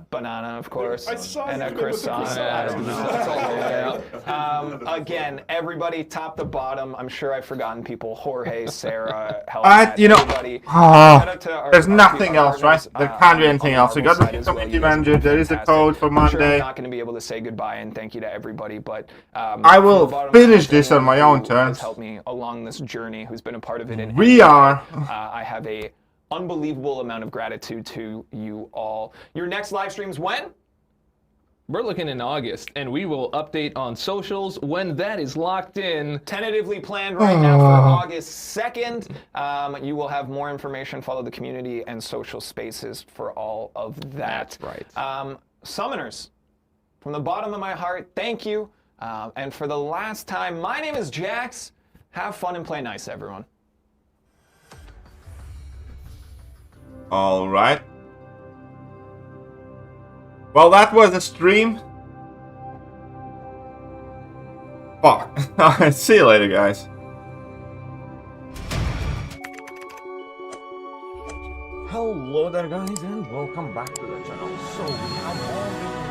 Banana, of course, and a croissant. I don't know. It's all over. Again, everybody, top to bottom. I'm sure I've forgotten people. Jorge, Sarah, Helen, you know, everybody. Shout out to there's nothing our else, right? partners, There can't be on anything the else. We got Marvel the side as well. community You guys have manager. been There is a fantastic. code for I'm sure Monday. I'm not going to be able to say goodbye and thank you to everybody, but I from will the bottom finish of this on my own who terms. Has helped me along this journey, who's been a part of it. In We are. I have a unbelievable amount of gratitude to you all. Your next live stream's when? We're looking in August, and we will update on socials when that is locked in. Tentatively planned right now for August 2nd. You will have more information. Follow the community and social spaces for all of that. That's right. Summoners, from the bottom of my heart, thank you. And for the last time, my name is Jax. Have fun and play nice, everyone. All right. Well, that was a stream. Fuck. See you later, guys. Hello there, guys, and welcome back to the channel. So we have all the